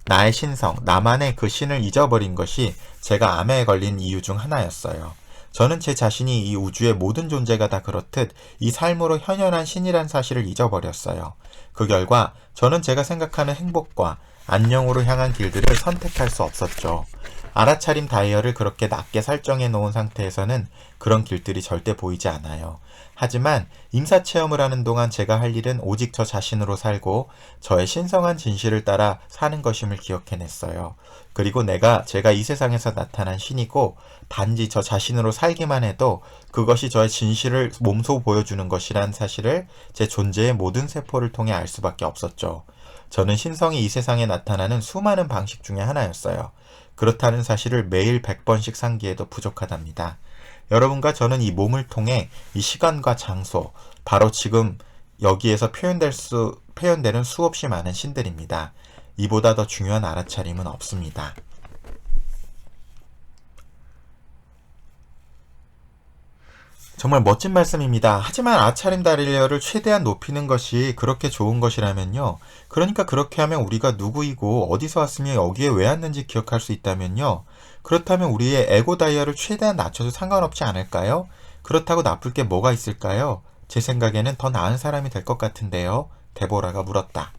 나의 신성, 나만의 그 신을 잊어버린 것이 제가 암에 걸린 이유 중 하나였어요. 저는 제 자신이 이 우주의 모든 존재가 다 그렇듯 이 삶으로 현현한 신이란 사실을 잊어버렸어요. 그 결과 저는 제가 생각하는 행복과 안녕으로 향한 길들을 선택할 수 없었죠. 알아차림 다이얼을 그렇게 낮게 설정해 놓은 상태에서는 그런 길들이 절대 보이지 않아요. 하지만 임사체험을 하는 동안 제가 할 일은 오직 저 자신으로 살고 저의 신성한 진실을 따라 사는 것임을 기억해냈어요. 그리고 제가 이 세상에서 나타난 신이고 단지 저 자신으로 살기만 해도 그것이 저의 진실을 몸소 보여주는 것이란 사실을 제 존재의 모든 세포를 통해 알 수밖에 없었죠. 저는 신성이 이 세상에 나타나는 수많은 방식 중에 하나였어요. 그렇다는 사실을 매일 100번씩 상기해도 부족하답니다. 여러분과 저는 이 몸을 통해 이 시간과 장소, 바로 지금 여기에서 표현되는 수없이 많은 신들입니다. 이보다 더 중요한 알아차림은 없습니다. 정말 멋진 말씀입니다. 하지만 알아차림 다이얼을 최대한 높이는 것이 그렇게 좋은 것이라면요. 그러니까 그렇게 하면 우리가 누구이고 어디서 왔으며 여기에 왜 왔는지 기억할 수 있다면요. 그렇다면 우리의 에고 다이얼을 최대한 낮춰도 상관없지 않을까요? 그렇다고 나쁠 게 뭐가 있을까요? 제 생각에는 더 나은 사람이 될 것 같은데요. 데보라가 물었다.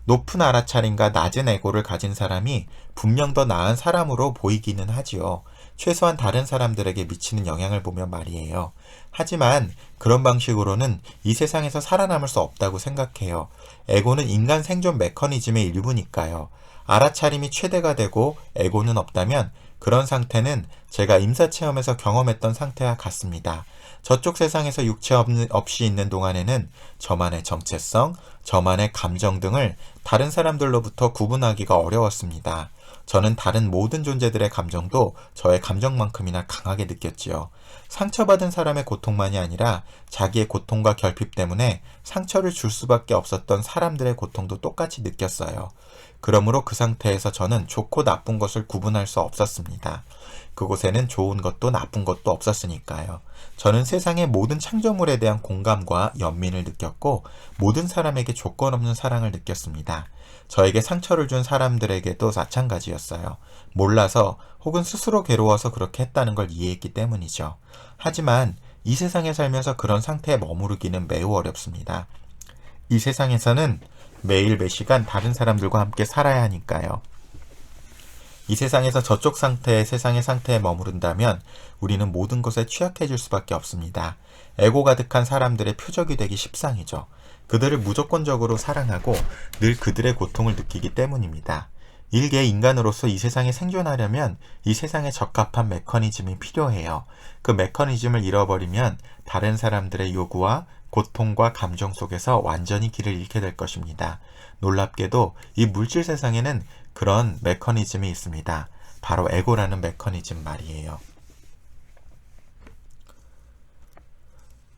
높은 알아차림과 낮은 에고를 가진 사람이 분명 더 나은 사람으로 보이기는 하지요. 최소한 다른 사람들에게 미치는 영향을 보면 말이에요. 하지만 그런 방식으로는 이 세상에서 살아남을 수 없다고 생각해요. 에고는 인간 생존 메커니즘의 일부니까요. 알아차림이 최대가 되고 에고는 없다면 그런 상태는 제가 임사체험에서 경험했던 상태와 같습니다. 저쪽 세상에서 육체 없이 있는 동안에는 저만의 정체성, 저만의 감정 등을 다른 사람들로부터 구분하기가 어려웠습니다. 저는 다른 모든 존재들의 감정도 저의 감정만큼이나 강하게 느꼈지요. 상처받은 사람의 고통만이 아니라 자기의 고통과 결핍 때문에 상처를 줄 수밖에 없었던 사람들의 고통도 똑같이 느꼈어요. 그러므로 그 상태에서 저는 좋고 나쁜 것을 구분할 수 없었습니다. 그곳에는 좋은 것도 나쁜 것도 없었으니까요. 저는 세상의 모든 창조물에 대한 공감과 연민을 느꼈고 모든 사람에게 조건 없는 사랑을 느꼈습니다. 저에게 상처를 준 사람들에게도 마찬가지였어요. 몰라서 혹은 스스로 괴로워서 그렇게 했다는 걸 이해했기 때문이죠. 하지만 이 세상에 살면서 그런 상태에 머무르기는 매우 어렵습니다. 이 세상에서는 매일 매 시간 다른 사람들과 함께 살아야 하니까요. 이 세상에서 저쪽 세상의 상태에 머무른다면 우리는 모든 것에 취약해질 수밖에 없습니다. 에고 가득한 사람들의 표적이 되기 십상이죠. 그들을 무조건적으로 사랑하고 늘 그들의 고통을 느끼기 때문입니다. 일개 인간으로서 이 세상에 생존하려면 이 세상에 적합한 메커니즘이 필요해요. 그 메커니즘을 잃어버리면 다른 사람들의 요구와 고통과 감정 속에서 완전히 길을 잃게 될 것입니다. 놀랍게도 이 물질 세상에는 그런 메커니즘이 있습니다. 바로 에고라는 메커니즘 말이에요.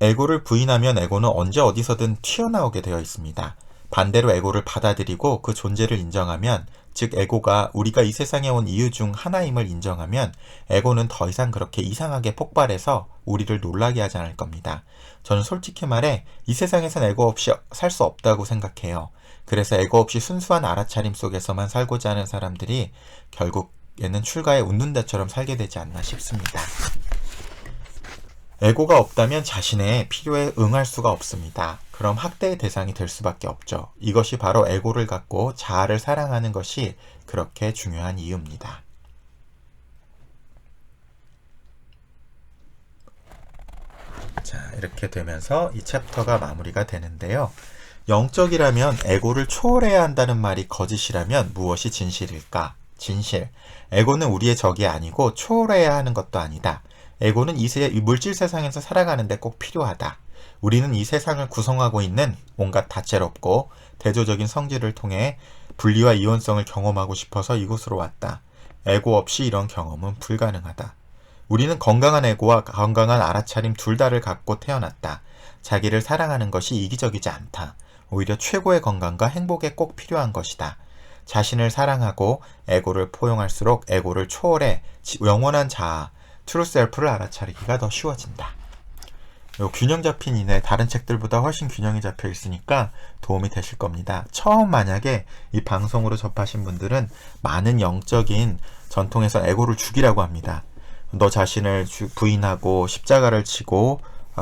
에고를 부인하면 에고는 언제 어디서든 튀어나오게 되어 있습니다. 반대로 에고를 받아들이고 그 존재를 인정하면, 즉 에고가 우리가 이 세상에 온 이유 중 하나임을 인정하면 에고는 더 이상 그렇게 이상하게 폭발해서 우리를 놀라게 하지 않을 겁니다. 저는 솔직히 말해 이 세상에선 에고 없이 살 수 없다고 생각해요. 그래서 에고 없이 순수한 알아차림 속에서만 살고자 하는 사람들이 결국에는 출가에 웃는다처럼 살게 되지 않나 싶습니다. 에고가 없다면 자신의 필요에 응할 수가 없습니다. 그럼 학대의 대상이 될 수밖에 없죠. 이것이 바로 에고를 갖고 자아를 사랑하는 것이 그렇게 중요한 이유입니다. 자, 이렇게 되면서 이 챕터가 마무리가 되는데요. 영적이라면 에고를 초월해야 한다는 말이 거짓이라면 무엇이 진실일까? 진실. 에고는 우리의 적이 아니고 초월해야 하는 것도 아니다. 에고는 이 물질 세상에서 살아가는데 꼭 필요하다. 우리는 이 세상을 구성하고 있는 온갖 다채롭고 대조적인 성질을 통해 분리와 이원성을 경험하고 싶어서 이곳으로 왔다. 에고 없이 이런 경험은 불가능하다. 우리는 건강한 에고와 건강한 알아차림 둘 다를 갖고 태어났다. 자기를 사랑하는 것이 이기적이지 않다. 오히려 최고의 건강과 행복에 꼭 필요한 것이다. 자신을 사랑하고 에고를 포용할수록 에고를 초월해 영원한 자아, 트루 셀프를 알아차리기가 더 쉬워진다. 요 균형 잡힌 이내 다른 책들보다 훨씬 균형이 잡혀 있으니까 도움이 되실 겁니다. 처음 만약에 이 방송으로 접하신 분들은 많은 영적인 전통에서 에고를 죽이라고 합니다. 너 자신을 부인하고 십자가를 치고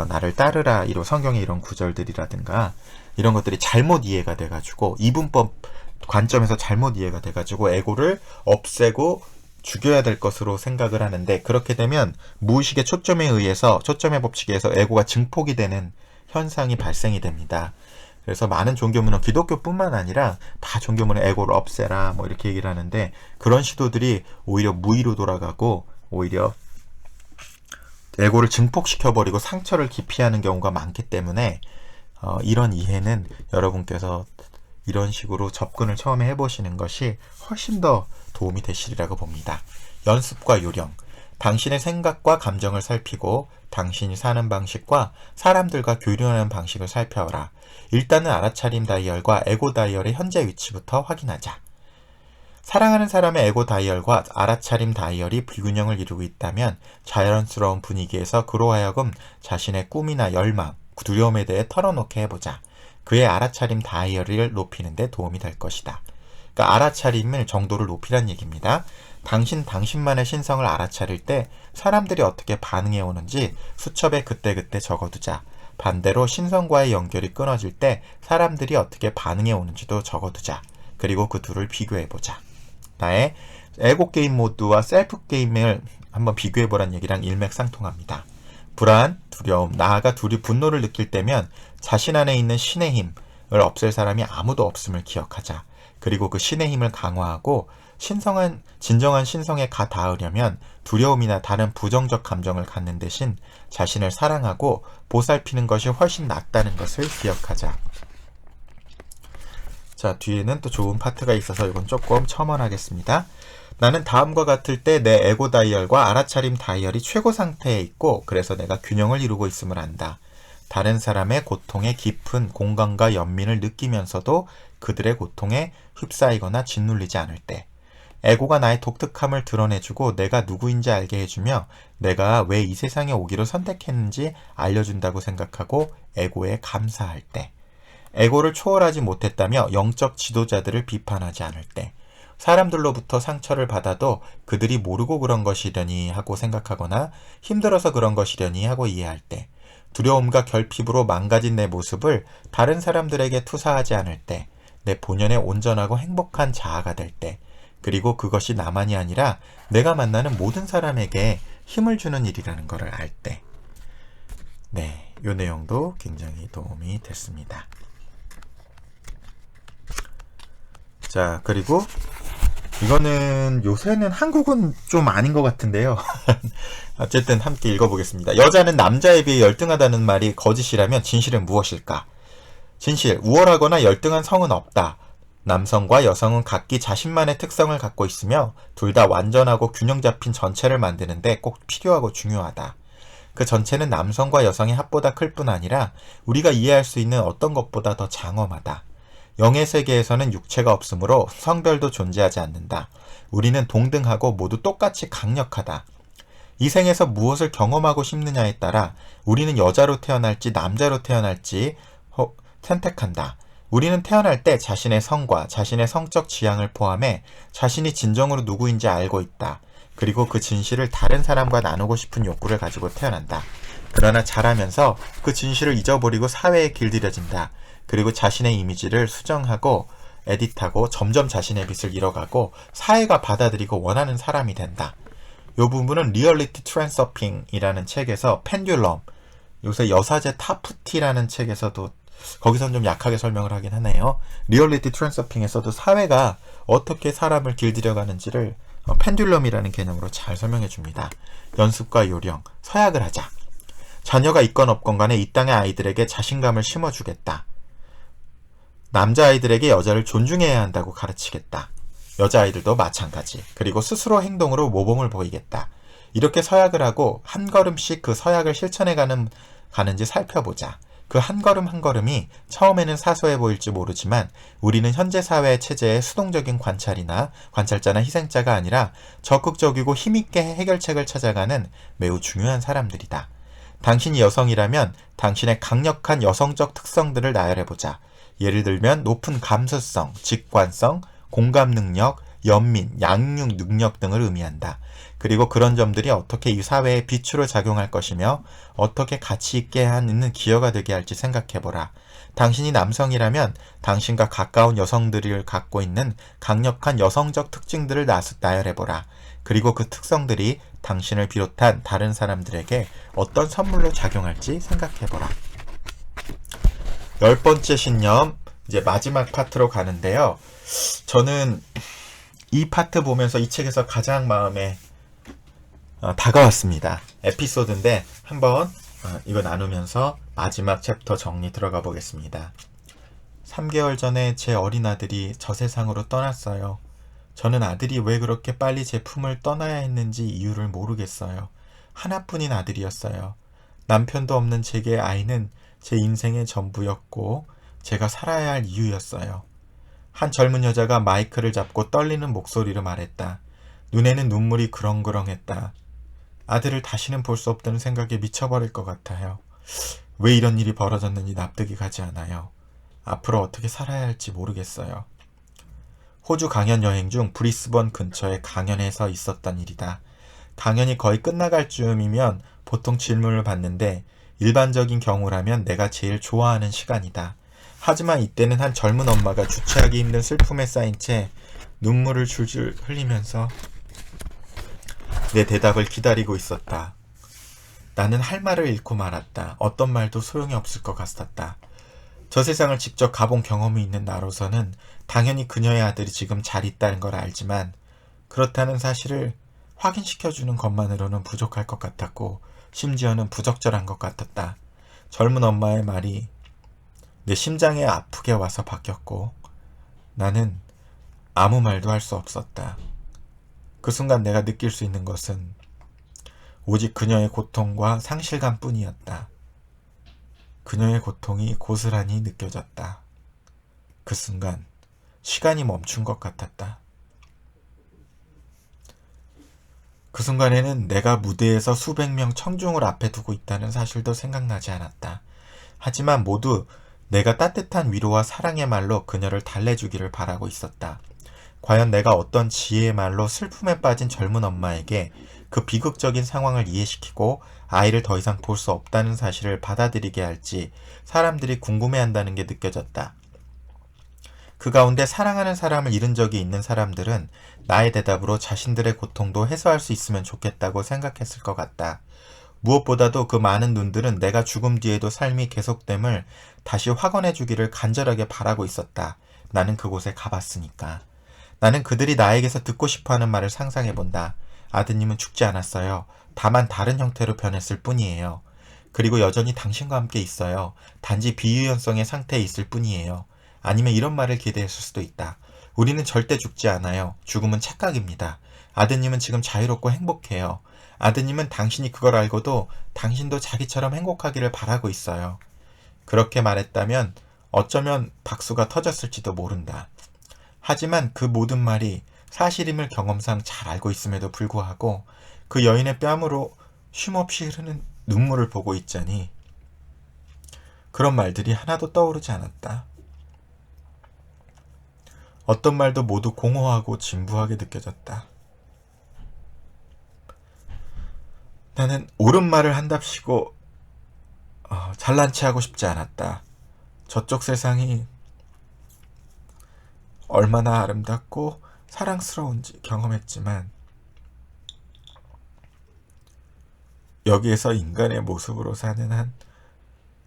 나를 따르라, 이런 성경의 이런 구절들이라든가 이런 것들이 잘못 이해가 돼가지고 이분법 관점에서 잘못 이해가 돼가지고 에고를 없애고 죽여야 될 것으로 생각을 하는데, 그렇게 되면 무의식의 초점에 의해서 초점의 법칙에 의해서 에고가 증폭이 되는 현상이 발생이 됩니다. 그래서 많은 종교문은 기독교뿐만 아니라 다 종교문에 에고를 없애라 뭐 이렇게 얘기를 하는데, 그런 시도들이 오히려 무의로 돌아가고 오히려 에고를 증폭시켜버리고 상처를 기피하는 경우가 많기 때문에 이런 이해는 여러분께서 이런 식으로 접근을 처음에 해보시는 것이 훨씬 더 도움이 되시리라고 봅니다. 연습과 요령. 당신의 생각과 감정을 살피고 당신이 사는 방식과 사람들과 교류하는 방식을 살펴라. 일단은 알아차림 다이얼과 에고 다이얼의 현재 위치부터 확인하자. 사랑하는 사람의 에고 다이얼과 알아차림 다이얼이 불균형을 이루고 있다면 자연스러운 분위기에서 그로 하여금 자신의 꿈이나 열망, 두려움에 대해 털어놓게 해보자. 그의 알아차림 다이얼을 높이는 데 도움이 될 것이다. 그러니까 알아차림을 정도를 높이란 얘기입니다. 당신만의 신성을 알아차릴 때 사람들이 어떻게 반응해 오는지 수첩에 그때그때 적어두자. 반대로 신성과의 연결이 끊어질 때 사람들이 어떻게 반응해 오는지도 적어두자. 그리고 그 둘을 비교해보자. 나의 에고 게임 모드와 셀프 게임을 한번 비교해보란 얘기랑 일맥상통합니다. 불안, 두려움, 나아가 분노를 느낄 때면 자신 안에 있는 신의 힘을 없앨 사람이 아무도 없음을 기억하자. 그리고 그 신의 힘을 강화하고 진정한 신성에 닿으려면 두려움이나 다른 부정적 감정을 갖는 대신 자신을 사랑하고 보살피는 것이 훨씬 낫다는 것을 기억하자. 자, 뒤에는 또 좋은 파트가 있어서 이건 조금 첨언하겠습니다. 나는 다음과 같을 때 내 에고 다이얼과 알아차림 다이얼이 최고 상태에 있고 그래서 내가 균형을 이루고 있음을 안다. 다른 사람의 고통에 깊은 공감과 연민을 느끼면서도 그들의 고통에 휩싸이거나 짓눌리지 않을 때, 에고가 나의 독특함을 드러내주고 내가 누구인지 알게 해주며 내가 왜 이 세상에 오기로 선택했는지 알려준다고 생각하고 에고에 감사할 때, 에고를 초월하지 못했다며 영적 지도자들을 비판하지 않을 때, 사람들로부터 상처를 받아도 그들이 모르고 그런 것이려니 하고 생각하거나 힘들어서 그런 것이려니 하고 이해할 때, 두려움과 결핍으로 망가진 내 모습을 다른 사람들에게 투사하지 않을 때, 내 본연의 온전하고 행복한 자아가 될 때, 그리고 그것이 나만이 아니라 내가 만나는 모든 사람에게 힘을 주는 일이라는 것을 알 때. 네, 이 내용도 굉장히 도움이 됐습니다. 자, 그리고 이거는 요새는 한국은 좀 아닌 것 같은데요. 어쨌든 함께 읽어보겠습니다. 여자는 남자에 비해 열등하다는 말이 거짓이라면 진실은 무엇일까? 진실, 우월하거나 열등한 성은 없다. 남성과 여성은 각기 자신만의 특성을 갖고 있으며 둘 다 완전하고 균형 잡힌 전체를 만드는데 꼭 필요하고 중요하다. 그 전체는 남성과 여성의 합보다 클 뿐 아니라 우리가 이해할 수 있는 어떤 것보다 더 장엄하다. 영의 세계에서는 육체가 없으므로 성별도 존재하지 않는다. 우리는 동등하고 모두 똑같이 강력하다. 이 생에서 무엇을 경험하고 싶느냐에 따라 우리는 여자로 태어날지 남자로 태어날지 선택한다. 우리는 태어날 때 자신의 성과 자신의 성적 지향을 포함해 자신이 진정으로 누구인지 알고 있다. 그리고 그 진실을 다른 사람과 나누고 싶은 욕구를 가지고 태어난다. 그러나 자라면서 그 진실을 잊어버리고 사회에 길들여진다. 그리고 자신의 이미지를 수정하고 에디트하고 점점 자신의 빛을 잃어가고 사회가 받아들이고 원하는 사람이 된다. 이 부분은 리얼리티 트랜서핑이라는 책에서 펜듈럼, 요새 여사제 타프티라는 책에서도 거기서는 좀 약하게 설명을 하긴 하네요. 리얼리티 트랜서핑에서도 사회가 어떻게 사람을 길들여가는지를 펜듈럼이라는 개념으로 잘 설명해 줍니다. 연습과 요령, 서약을 하자. 자녀가 있건 없건 간에 이 땅의 아이들에게 자신감을 심어주겠다. 남자아이들에게 여자를 존중해야 한다고 가르치겠다. 여자아이들도 마찬가지. 그리고 스스로 행동으로 모범을 보이겠다. 이렇게 서약을 하고 한 걸음씩 그 서약을 실천해 가는지 살펴보자. 그 한 걸음 한 걸음이 처음에는 사소해 보일지 모르지만 우리는 현재 사회의 체제의 수동적인 관찰자나 희생자가 아니라 적극적이고 힘있게 해결책을 찾아가는 매우 중요한 사람들이다. 당신이 여성이라면 당신의 강력한 여성적 특성들을 나열해보자. 예를 들면 높은 감수성, 직관성, 공감 능력, 연민, 양육 능력 등을 의미한다. 그리고 그런 점들이 어떻게 이 사회에 빛으로 작용할 것이며 어떻게 가치 있게 하는 기여가 되게 할지 생각해보라. 당신이 남성이라면 당신과 가까운 여성들을 갖고 있는 강력한 여성적 특징들을 나열해보라. 그리고 그 특성들이 당신을 비롯한 다른 사람들에게 어떤 선물로 작용할지 생각해보라. 10번째 신념, 이제 마지막 파트로 가는데요. 저는 이 파트 보면서 이 책에서 가장 마음에 다가왔습니다. 에피소드인데 한번 이거 나누면서 마지막 챕터 정리 들어가 보겠습니다. 3개월 전에 제 어린 아들이 저 세상으로 떠났어요. 저는 아들이 왜 그렇게 빨리 제 품을 떠나야 했는지 이유를 모르겠어요. 하나뿐인 아들이었어요. 남편도 없는 제게 아이는 제 인생의 전부였고 제가 살아야 할 이유였어요. 한 젊은 여자가 마이크를 잡고 떨리는 목소리로 말했다. 눈에는 눈물이 그렁그렁했다. 아들을 다시는 볼 수 없다는 생각에 미쳐버릴 것 같아요. 왜 이런 일이 벌어졌는지 납득이 가지 않아요. 앞으로 어떻게 살아야 할지 모르겠어요. 호주 강연 여행 중 브리스번 근처의 강연에서 있었던 일이다. 강연이 거의 끝나갈 즈음이면 보통 질문을 받는데 일반적인 경우라면 내가 제일 좋아하는 시간이다. 하지만 이때는 한 젊은 엄마가 주체하기 힘든 슬픔에 쌓인 채 눈물을 줄줄 흘리면서 내 대답을 기다리고 있었다. 나는 할 말을 잃고 말았다. 어떤 말도 소용이 없을 것 같았다. 저 세상을 직접 가본 경험이 있는 나로서는 당연히 그녀의 아들이 지금 잘 있다는 걸 알지만 그렇다는 사실을 확인시켜주는 것만으로는 부족할 것 같았고 심지어는 부적절한 것 같았다. 젊은 엄마의 말이 내 심장에 아프게 와서 박혔고 나는 아무 말도 할 수 없었다. 그 순간 내가 느낄 수 있는 것은 오직 그녀의 고통과 상실감 뿐이었다. 그녀의 고통이 고스란히 느껴졌다. 그 순간 시간이 멈춘 것 같았다. 그 순간에는 내가 무대에서 수백 명 청중을 앞에 두고 있다는 사실도 생각나지 않았다. 하지만 모두 내가 따뜻한 위로와 사랑의 말로 그녀를 달래주기를 바라고 있었다. 과연 내가 어떤 지혜의 말로 슬픔에 빠진 젊은 엄마에게 그 비극적인 상황을 이해시키고 아이를 더 이상 볼 수 없다는 사실을 받아들이게 할지 사람들이 궁금해한다는 게 느껴졌다. 그 가운데 사랑하는 사람을 잃은 적이 있는 사람들은 나의 대답으로 자신들의 고통도 해소할 수 있으면 좋겠다고 생각했을 것 같다. 무엇보다도 그 많은 눈들은 내가 죽음 뒤에도 삶이 계속됨을 다시 확언해 주기를 간절하게 바라고 있었다. 나는 그곳에 가봤으니까. 나는 그들이 나에게서 듣고 싶어하는 말을 상상해본다. 아드님은 죽지 않았어요. 다만 다른 형태로 변했을 뿐이에요. 그리고 여전히 당신과 함께 있어요. 단지 비유연성의 상태에 있을 뿐이에요. 아니면 이런 말을 기대했을 수도 있다. 우리는 절대 죽지 않아요. 죽음은 착각입니다. 아드님은 지금 자유롭고 행복해요. 아드님은 당신이 그걸 알고도 당신도 자기처럼 행복하기를 바라고 있어요. 그렇게 말했다면 어쩌면 박수가 터졌을지도 모른다. 하지만 그 모든 말이 사실임을 경험상 잘 알고 있음에도 불구하고 그 여인의 뺨으로 쉼없이 흐르는 눈물을 보고 있자니 그런 말들이 하나도 떠오르지 않았다. 어떤 말도 모두 공허하고 진부하게 느껴졌다. 나는 옳은 말을 한답시고 잘난 체하고 싶지 않았다. 저쪽 세상이 얼마나 아름답고 사랑스러운지 경험했지만 여기에서 인간의 모습으로 사는 한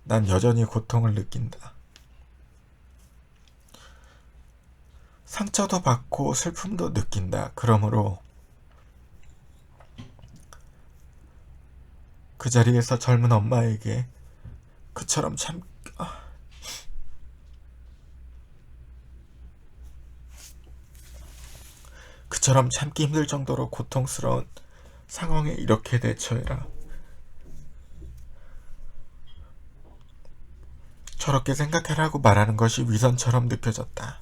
난 여전히 고통을 느낀다. 상처도 받고 슬픔도 느낀다. 그러므로 그 자리에서 젊은 엄마에게 그처럼 참기 힘들 정도로 고통스러운 상황에 이렇게 대처해라. 저렇게 생각해라고 말하는 것이 위선처럼 느껴졌다.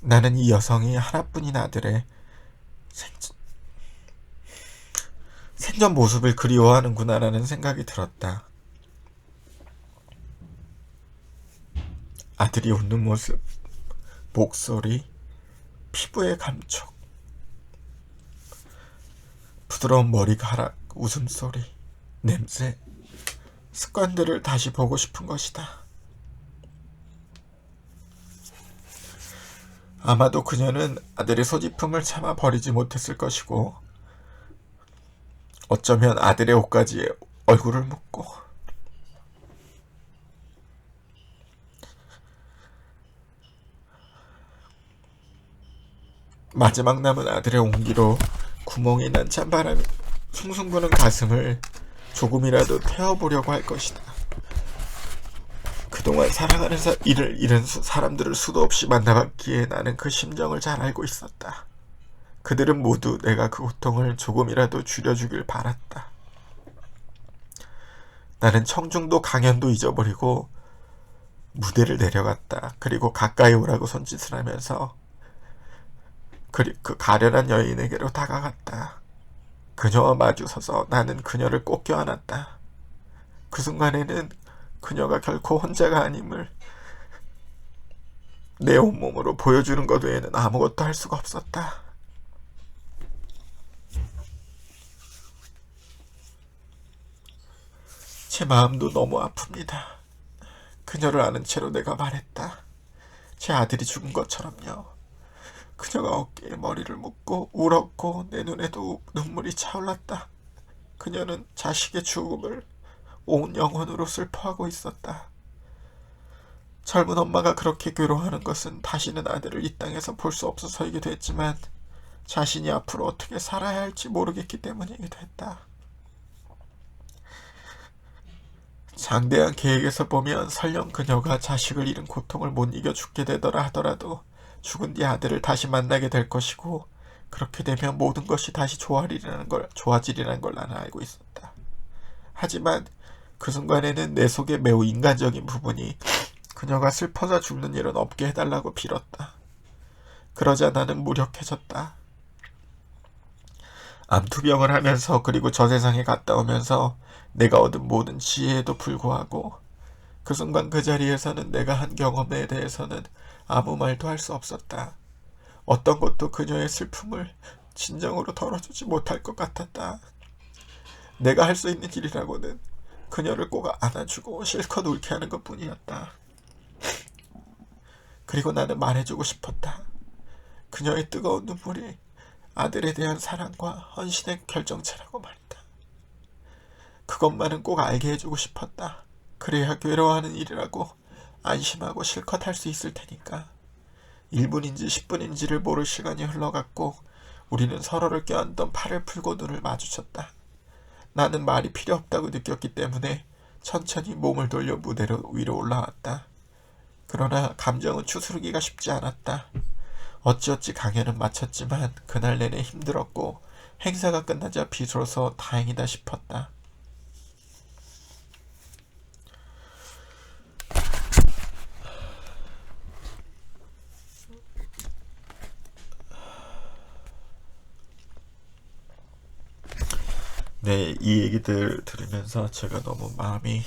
나는 이 여성이 하나뿐인 아들의 생전 모습을 그리워하는구나라는 생각이 들었다. 아들이 웃는 모습, 목소리, 피부의 감촉, 부드러운 머리카락, 웃음소리, 냄새, 습관들을 다시 보고 싶은 것이다. 아마도 그녀는 아들의 소지품을 참아 버리지 못했을 것이고 어쩌면 아들의 옷가지에 얼굴을 묻고 마지막 남은 아들의 온기로 구멍이 난 찬바람이 숭숭 부는 가슴을 조금이라도 태워보려고 할 것이다. 그동안 사랑하는 이를 잃은 사람들을 수도 없이 만나봤기에 나는 그 심정을 잘 알고 있었다. 그들은 모두 내가 그 고통을 조금이라도 줄여주길 바랐다. 나는 청중도 강연도 잊어버리고 무대를 내려갔다. 그리고 가까이 오라고 손짓을 하면서 그 가련한 여인에게로 다가갔다. 그녀와 마주서서 나는 그녀를 꼭 껴안았다. 그 순간에는 그녀가 결코 혼자가 아님을 내 온몸으로 보여주는 것 외에는 아무것도 할 수가 없었다. 제 마음도 너무 아픕니다. 그녀를 아는 채로 내가 말했다. 제 아들이 죽은 것처럼요. 그녀가 어깨에 머리를 묻고 울었고 내 눈에도 눈물이 차올랐다. 그녀는 자식의 죽음을 온 영혼으로 슬퍼하고 있었다. 젊은 엄마가 그렇게 괴로워하는 것은 다시는 아들을 이 땅에서 볼 수 없어서이기도 했지만 자신이 앞으로 어떻게 살아야 할지 모르겠기 때문이기도 했다. 장대한 계획에서 보면 설령 그녀가 자식을 잃은 고통을 못 이겨 죽게 되더라 하더라도 죽은 뒤 아들을 다시 만나게 될 것이고 그렇게 되면 모든 것이 다시 좋아지리라는 걸 나는 알고 있었다. 하지만 그 순간에는 내 속에 매우 인간적인 부분이 그녀가 슬퍼서 죽는 일은 없게 해달라고 빌었다. 그러자 나는 무력해졌다. 암투병을 하면서 그리고 저 세상에 갔다 오면서 내가 얻은 모든 지혜에도 불구하고 그 순간 그 자리에서는 내가 한 경험에 대해서는 아무 말도 할 수 없었다. 어떤 것도 그녀의 슬픔을 진정으로 덜어주지 못할 것 같았다. 내가 할 수 있는 일이라고는 그녀를 꼭 안아주고 실컷 울게 하는 것뿐이었다. 그리고 나는 말해주고 싶었다. 그녀의 뜨거운 눈물이 아들에 대한 사랑과 헌신의 결정체라고 말이다. 그것만은 꼭 알게 해주고 싶었다. 그래야 괴로워하는 일이라고 안심하고 실컷 할 수 있을 테니까. 1분인지 10분인지를 모를 시간이 흘러갔고 우리는 서로를 껴안던 팔을 풀고 눈을 마주쳤다. 나는 말이 필요 없다고 느꼈기 때문에 천천히 몸을 돌려 무대 위로 올라왔다. 그러나 감정은 추스르기가 쉽지 않았다. 어찌어찌 강연은 마쳤지만 그날 내내 힘들었고 행사가 끝나자 비로소 다행이다 싶었다. 네, 이 얘기들 들으면서 제가 너무 마음이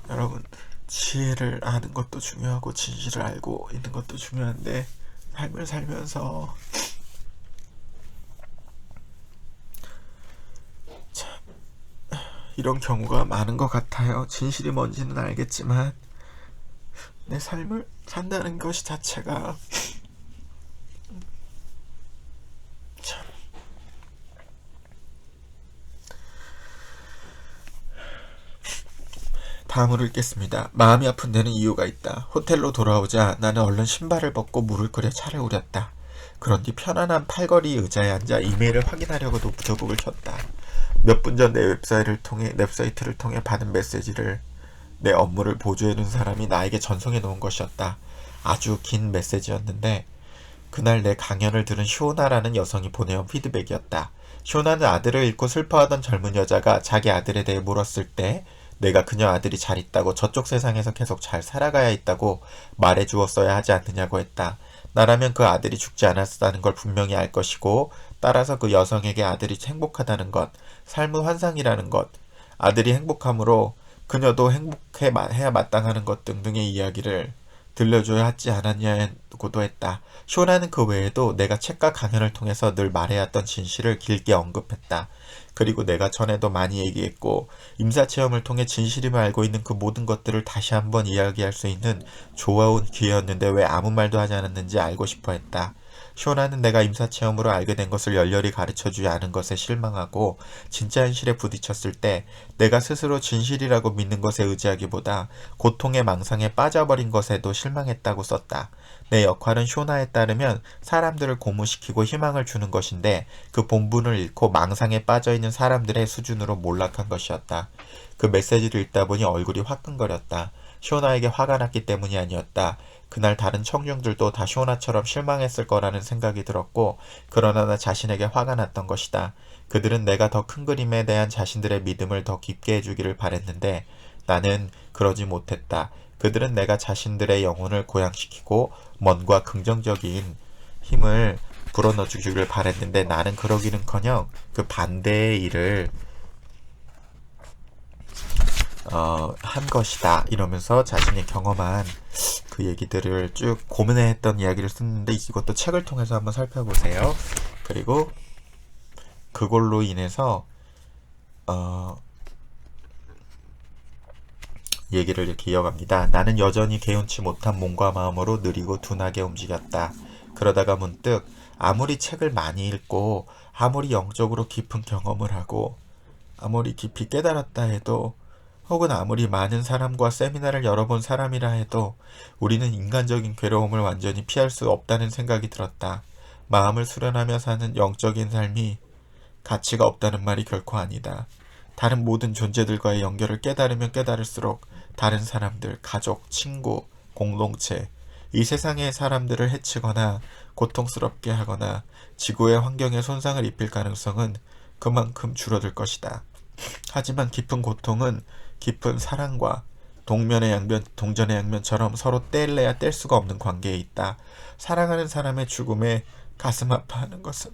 여러분, 지혜를 아는 것도 중요하고 진실을 알고 있는 것도 중요한데 삶을 살면서 참 이런 경우가 많은 것 같아요. 진실이 뭔지는 알겠지만 내 삶을 산다는 것이 자체가 참 다음으로 읽겠습니다. 마음이 아픈 데는 이유가 있다. 호텔로 돌아오자 나는 얼른 신발을 벗고 물을 끓여 차를 우렸다. 그런 뒤 편안한 팔걸이 의자에 앉아 이메일을 확인하려고 노트북을 켰다. 몇 분 전 내 웹사이트를 통해 받은 메시지를 내 업무를 보조해둔 사람이 나에게 전송해 놓은 것이었다. 아주 긴 메시지였는데 그날 내 강연을 들은 쇼나라는 여성이 보내온 피드백이었다. 쇼나는 아들을 잃고 슬퍼하던 젊은 여자가 자기 아들에 대해 물었을 때 내가 그녀 아들이 잘 있다고 저쪽 세상에서 계속 잘 살아가야 있다고 말해주었어야 하지 않느냐고 했다. 나라면 그 아들이 죽지 않았다는 걸 분명히 알 것이고 따라서 그 여성에게 아들이 행복하다는 것, 삶의 환상이라는 것, 아들이 행복함으로 그녀도 행복해야 마땅하는 것 등등의 이야기를 들려줘야 하지 않았냐고도 했다. 쇼나는 그 외에도 내가 책과 강연을 통해서 늘 말해야 했던 진실을 길게 언급했다. 그리고 내가 전에도 많이 얘기했고 임사체험을 통해 진실임을 알고 있는 그 모든 것들을 다시 한번 이야기할 수 있는 좋아온 기회였는데 왜 아무 말도 하지 않았는지 알고 싶어 했다. 쇼나는 내가 임사체험으로 알게 된 것을 열렬히 가르쳐주지 않은 것에 실망하고 진짜 현실에 부딪혔을 때 내가 스스로 진실이라고 믿는 것에 의지하기보다 고통의 망상에 빠져버린 것에도 실망했다고 썼다. 내 역할은 쇼나에 따르면 사람들을 고무시키고 희망을 주는 것인데 그 본분을 잃고 망상에 빠져있는 사람들의 수준으로 몰락한 것이었다. 그 메시지를 읽다 보니 얼굴이 화끈거렸다. 쇼나에게 화가 났기 때문이 아니었다. 그날 다른 청중들도 다 쇼나처럼 실망했을 거라는 생각이 들었고 그러나 나 자신에게 화가 났던 것이다. 그들은 내가 더 큰 그림에 대한 자신들의 믿음을 더 깊게 해주기를 바랬는데 나는 그러지 못했다. 그들은 내가 자신들의 영혼을 고양시키고 먼과 긍정적인 힘을 불어넣어주기를 바랬는데 나는 그러기는커녕 그 반대의 일을 한 것이다. 이러면서 자신이 경험한 그 얘기들을 쭉 고민했던 이야기를 썼는데 이것도 책을 통해서 한번 살펴보세요. 그리고 그걸로 인해서 얘기를 이렇게 이어갑니다. 나는 여전히 개운치 못한 몸과 마음으로 느리고 둔하게 움직였다. 그러다가 문득 아무리 책을 많이 읽고 아무리 영적으로 깊은 경험을 하고 아무리 깊이 깨달았다 해도 혹은 아무리 많은 사람과 세미나를 열어본 사람이라 해도 우리는 인간적인 괴로움을 완전히 피할 수 없다는 생각이 들었다. 마음을 수련하며 사는 영적인 삶이 가치가 없다는 말이 결코 아니다. 다른 모든 존재들과의 연결을 깨달으면 깨달을수록 다른 사람들, 가족, 친구, 공동체, 이 세상의 사람들을 해치거나 고통스럽게 하거나 지구의 환경에 손상을 입힐 가능성은 그만큼 줄어들 것이다. 하지만 깊은 고통은 깊은 사랑과 동전의 양면처럼 서로 뗄래야 뗄 수가 없는 관계에 있다. 사랑하는 사람의 죽음에 가슴 아파하는 것은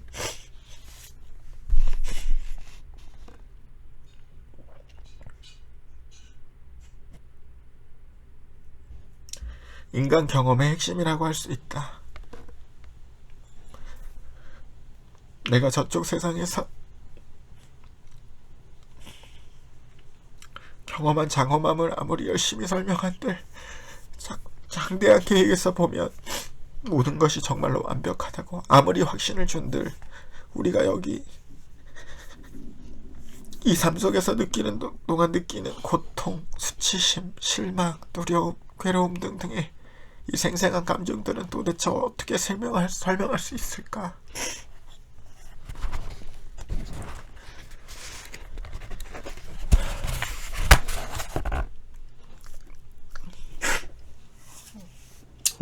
인간 경험의 핵심이라고 할 수 있다. 내가 저쪽 세상에서 경험한 장엄함을 아무리 열심히 설명한들 장대한 계획에서 보면 모든 것이 정말로 완벽하다고 아무리 확신을 준들 우리가 여기 이 삶 속에서 느끼는 동안 느끼는 고통, 수치심, 실망, 두려움, 괴로움 등등의 이 생생한 감정들은 도대체 어떻게 설명할 수 있을까?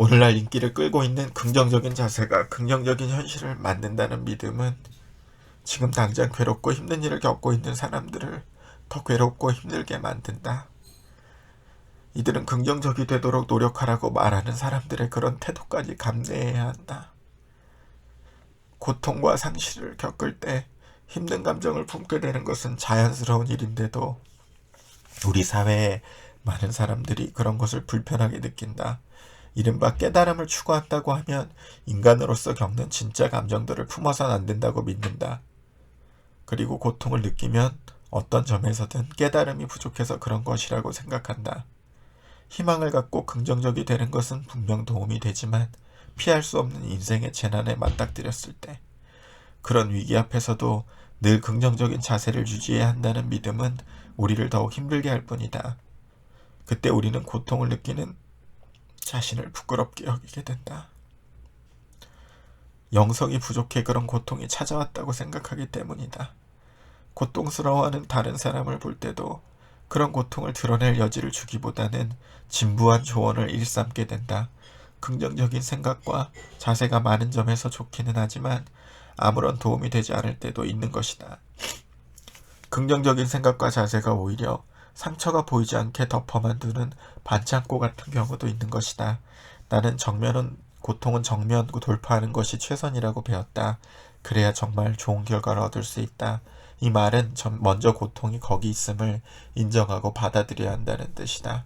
오늘날 인기를 끌고 있는 긍정적인 자세가 긍정적인 현실을 만든다는 믿음은 지금 당장 괴롭고 힘든 일을 겪고 있는 사람들을 더 괴롭고 힘들게 만든다. 이들은 긍정적이 되도록 노력하라고 말하는 사람들의 그런 태도까지 감내해야 한다. 고통과 상실을 겪을 때 힘든 감정을 품게 되는 것은 자연스러운 일인데도 우리 사회에 많은 사람들이 그런 것을 불편하게 느낀다. 이른바 깨달음을 추구한다고 하면 인간으로서 겪는 진짜 감정들을 품어서는 안 된다고 믿는다. 그리고 고통을 느끼면 어떤 점에서든 깨달음이 부족해서 그런 것이라고 생각한다. 희망을 갖고 긍정적이 되는 것은 분명 도움이 되지만 피할 수 없는 인생의 재난에 맞닥뜨렸을 때 그런 위기 앞에서도 늘 긍정적인 자세를 유지해야 한다는 믿음은 우리를 더욱 힘들게 할 뿐이다. 그때 우리는 고통을 느끼는 자신을 부끄럽게 여기게 된다. 영성이 부족해 그런 고통이 찾아왔다고 생각하기 때문이다. 고통스러워하는 다른 사람을 볼 때도 그런 고통을 드러낼 여지를 주기보다는 진부한 조언을 일삼게 된다. 긍정적인 생각과 자세가 많은 점에서 좋기는 하지만 아무런 도움이 되지 않을 때도 있는 것이다. 긍정적인 생각과 자세가 오히려 상처가 보이지 않게 덮어만 두는 반창고 같은 경우도 있는 것이다. 나는 고통은 정면 돌파하는 것이 최선이라고 배웠다. 그래야 정말 좋은 결과를 얻을 수 있다. 이 말은 먼저 고통이 거기 있음을 인정하고 받아들여야 한다는 뜻이다.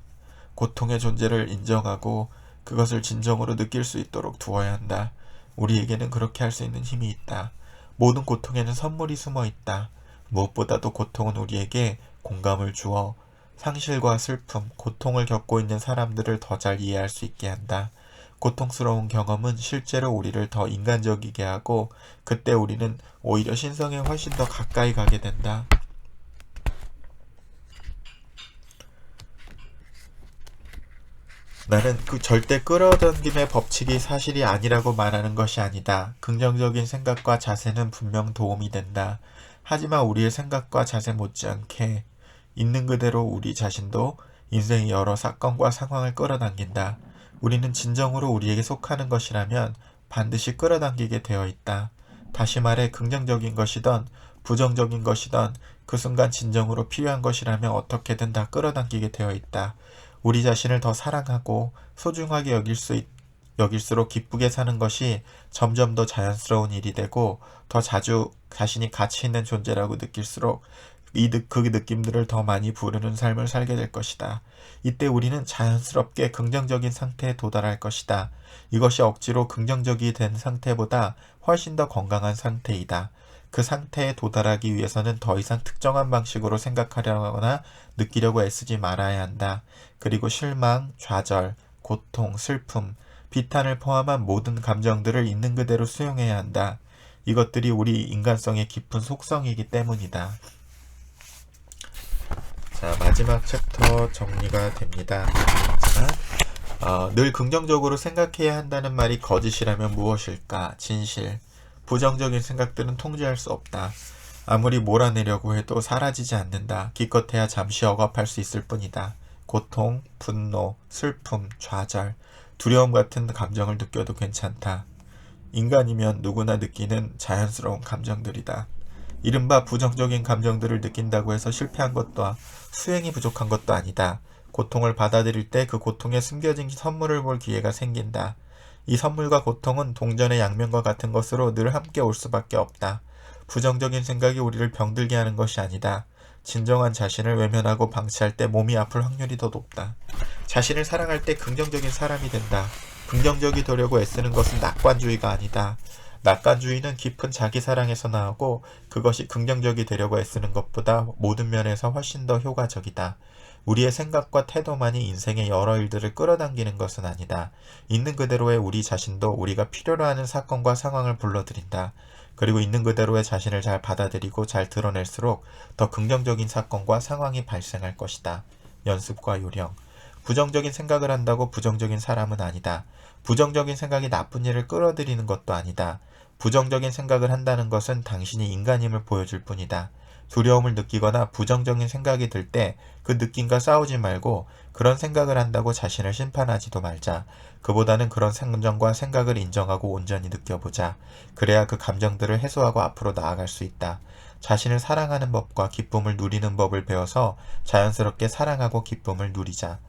고통의 존재를 인정하고 그것을 진정으로 느낄 수 있도록 두어야 한다. 우리에게는 그렇게 할 수 있는 힘이 있다. 모든 고통에는 선물이 숨어 있다. 무엇보다도 고통은 우리에게 공감을 주어 상실과 슬픔, 고통을 겪고 있는 사람들을 더 잘 이해할 수 있게 한다. 고통스러운 경험은 실제로 우리를 더 인간적이게 하고 그때 우리는 오히려 신성에 훨씬 더 가까이 가게 된다. 나는 그 절대 끌어당김의 법칙이 사실이 아니라고 말하는 것이 아니다. 긍정적인 생각과 자세는 분명 도움이 된다. 하지만 우리의 생각과 자세 못지않게 있는 그대로 우리 자신도 인생의 여러 사건과 상황을 끌어당긴다. 우리는 진정으로 우리에게 속하는 것이라면 반드시 끌어당기게 되어 있다. 다시 말해 긍정적인 것이든 부정적인 것이든 그 순간 진정으로 필요한 것이라면 어떻게든 다 끌어당기게 되어 있다. 우리 자신을 더 사랑하고 소중하게 여길수록 기쁘게 사는 것이 점점 더 자연스러운 일이 되고 더 자주 자신이 가치 있는 존재라고 느낄수록 그 느낌들을 더 많이 부르는 삶을 살게 될 것이다. 이때 우리는 자연스럽게 긍정적인 상태에 도달할 것이다. 이것이 억지로 긍정적이 된 상태보다 훨씬 더 건강한 상태이다. 그 상태에 도달하기 위해서는 더 이상 특정한 방식으로 생각하려거나 느끼려고 애쓰지 말아야 한다. 그리고 실망, 좌절, 고통, 슬픔, 비탄을 포함한 모든 감정들을 있는 그대로 수용해야 한다. 이것들이 우리 인간성의 깊은 속성이기 때문이다. 자, 마지막 챕터 정리가 됩니다. 늘 긍정적으로 생각해야 한다는 말이 거짓이라면 무엇일까? 진실. 부정적인 생각들은 통제할 수 없다. 아무리 몰아내려고 해도 사라지지 않는다. 기껏해야 잠시 억압할 수 있을 뿐이다. 고통, 분노, 슬픔, 좌절, 두려움 같은 감정을 느껴도 괜찮다. 인간이면 누구나 느끼는 자연스러운 감정들이다. 이른바 부정적인 감정들을 느낀다고 해서 실패한 것도 수행이 부족한 것도 아니다. 고통을 받아들일 때 그 고통에 숨겨진 선물을 볼 기회가 생긴다. 이 선물과 고통은 동전의 양면과 같은 것으로 늘 함께 올 수밖에 없다. 부정적인 생각이 우리를 병들게 하는 것이 아니다. 진정한 자신을 외면하고 방치할 때 몸이 아플 확률이 더 높다. 자신을 사랑할 때 긍정적인 사람이 된다. 긍정적이 되려고 애쓰는 것은 낙관주의가 아니다. 낙관주의는 깊은 자기사랑에서 나오고 그것이 긍정적이 되려고 애쓰는 것보다 모든 면에서 훨씬 더 효과적이다. 우리의 생각과 태도만이 인생의 여러 일들을 끌어당기는 것은 아니다. 있는 그대로의 우리 자신도 우리가 필요로 하는 사건과 상황을 불러들인다. 그리고 있는 그대로의 자신을 잘 받아들이고 잘 드러낼수록 더 긍정적인 사건과 상황이 발생할 것이다. 연습과 요령. 부정적인 생각을 한다고 부정적인 사람은 아니다. 부정적인 생각이 나쁜 일을 끌어들이는 것도 아니다. 부정적인 생각을 한다는 것은 당신이 인간임을 보여줄 뿐이다. 두려움을 느끼거나 부정적인 생각이 들 때 그 느낌과 싸우지 말고 그런 생각을 한다고 자신을 심판하지도 말자. 그보다는 그런 감정과 생각을 인정하고 온전히 느껴보자. 그래야 그 감정들을 해소하고 앞으로 나아갈 수 있다. 자신을 사랑하는 법과 기쁨을 누리는 법을 배워서 자연스럽게 사랑하고 기쁨을 누리자.